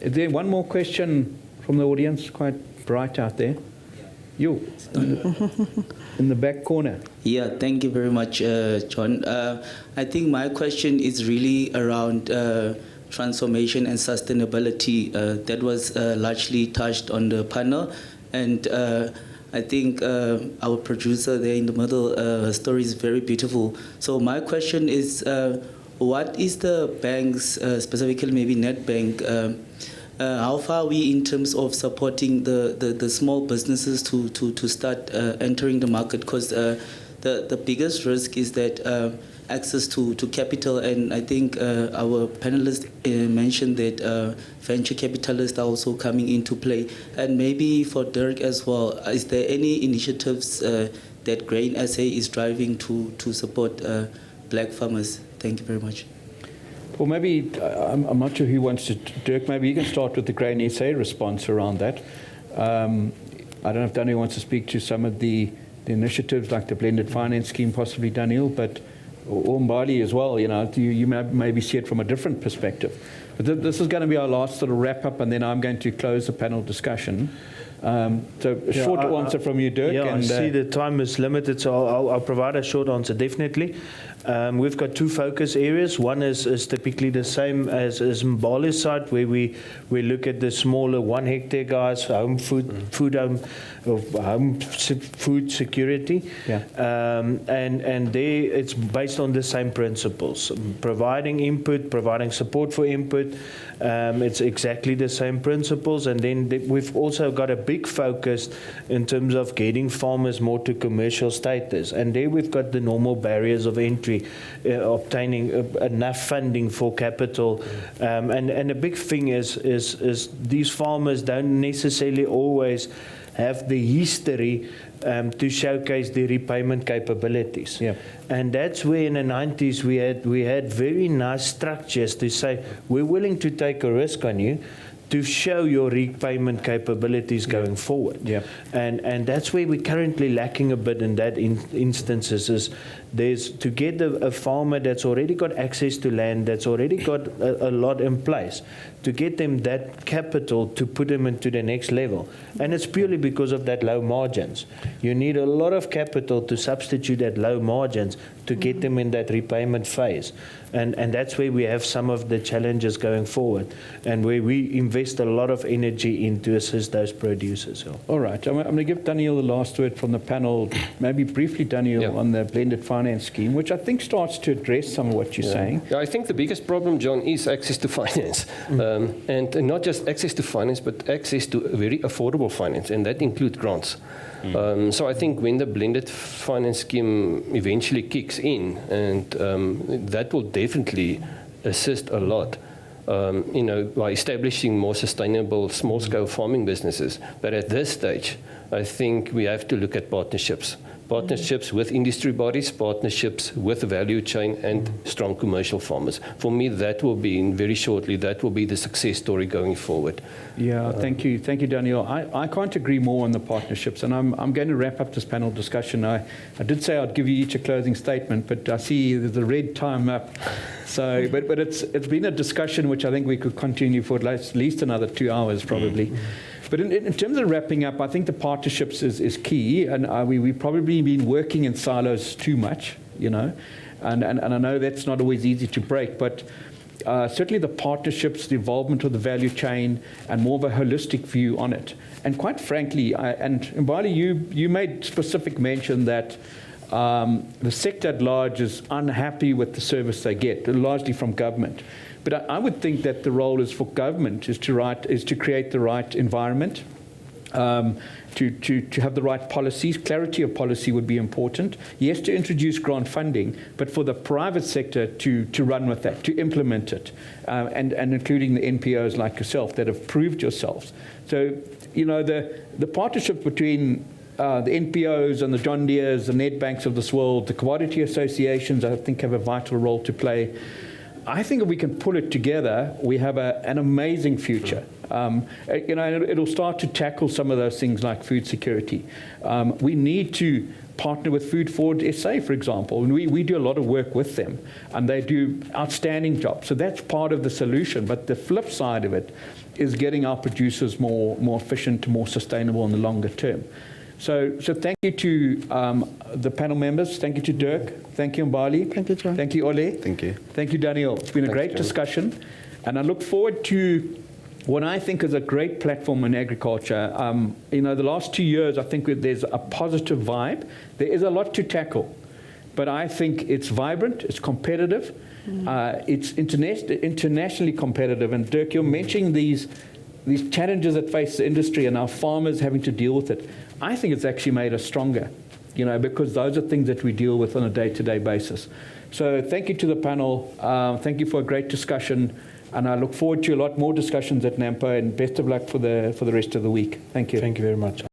Is there one more question from the audience? Quite bright out there. You, in the back corner. Yeah, thank you very much, John. I think my question is really around transformation and sustainability. That was largely touched on the panel. And I think our producer there in the middle, her story is very beautiful. So my question is, what is the bank's, specifically maybe Nedbank, how far are we in terms of supporting the small businesses to start entering the market? Because the biggest risk is that access to capital, and I think our panelists mentioned that venture capitalists are also coming into play. And maybe for Dirk as well, is there any initiatives that Grain SA is driving to support black farmers? Thank you very much. Well, maybe, I'm not sure who wants to, Dirk, maybe you can start with the Grain SA response around that. I don't know if Daniel wants to speak to some of the initiatives like the blended finance scheme, possibly Daniel, but or Mbali as well, you maybe see it from a different perspective. But this is going to be our last sort of wrap up, and then I'm going to close the panel discussion. So a short answer from you, Dirk. Yeah, I see the time is limited, so I'll provide a short answer, definitely. We've got two focus areas. One is typically the same as Mbali's side, where we look at the smaller 1 hectare guys, home food security. Yeah. And there it's based on the same principles. Providing input, providing support for input. It's exactly the same principles. And then we've also got a big focus in terms of getting farmers more to commercial status. And there we've got the normal barriers of entry, obtaining enough funding for capital. And a big thing is these farmers don't necessarily always have the history to showcase their repayment capabilities. Yeah. And that's where in the 90s we had very nice structures to say, we're willing to take a risk on you to show your repayment capabilities going forward. Yeah. And that's where we're currently lacking a bit in that instances is there's to get a farmer that's already got access to land, that's already got a lot in place, to get them that capital to put them into the next level. And it's purely because of that low margins. You need a lot of capital to substitute that low margins to get them in that repayment phase. And that's where we have some of the challenges going forward, and where we invest a lot of energy in to assist those producers. All right. I'm going to give Daniel the last word from the panel. Maybe briefly, Daniel, on the blended finance scheme, which I think starts to address some of what you're saying. Yeah, I think the biggest problem, John, is access to finance. And not just access to finance, but access to very affordable finance, and that includes grants. So I think when the blended finance scheme eventually kicks in, and that will definitely assist a lot, by establishing more sustainable small-scale farming businesses. But at this stage, I think we have to look at partnerships. Partnerships with industry bodies, partnerships with the value chain, and strong commercial farmers. For me, that will be, very shortly, that will be the success story going forward. Yeah, thank you, Daniel. I can't agree more on the partnerships, and I'm going to wrap up this panel discussion. I did say I'd give you each a closing statement, but I see there's a red time up. So, but it's been a discussion which I think we could continue for at least another 2 hours, probably. But in terms of wrapping up, I think the partnerships is key, and we've probably been working in silos too much, and I know that's not always easy to break, but certainly the partnerships, the involvement of the value chain, and more of a holistic view on it. And quite frankly, and Mbali, you made specific mention that the sector at large is unhappy with the service they get, largely from government. But I would think that the role is for government is to create the right environment, to have the right policies. Clarity of policy would be important. Yes, to introduce grant funding, but for the private sector to run with that, to implement it, and including the NPOs like yourself that have proved yourselves. So, the partnership between the NPOs and the John Deeres, the Nedbanks of this world, the commodity associations, I think have a vital role to play. I think if we can pull it together, we have an amazing future. You know, and it'll start to tackle some of those things like food security. We need to partner with Food Forward SA, for example, and we do a lot of work with them, and they do outstanding jobs. So that's part of the solution. But the flip side of it is getting our producers more efficient, more sustainable in the longer term. So thank you to the panel members. Thank you to Dirk. Thank you, Mbali. Thank you, John. Thank you, Ole. Thank you. Thank you, Daniel. It's been a great discussion. And I look forward to what I think is a great platform in agriculture. You know, the last 2 years, I think there's a positive vibe. There is a lot to tackle. But I think it's vibrant, it's competitive, it's internationally competitive. And Dirk, you're mentioning these challenges that face the industry and our farmers having to deal with it. I think it's actually made us stronger, you know, because those are things that we deal with on a day-to-day basis. So thank you to the panel. Thank you for a great discussion. And I look forward to a lot more discussions at Nampo, and best of luck for the rest of the week. Thank you. Thank you very much.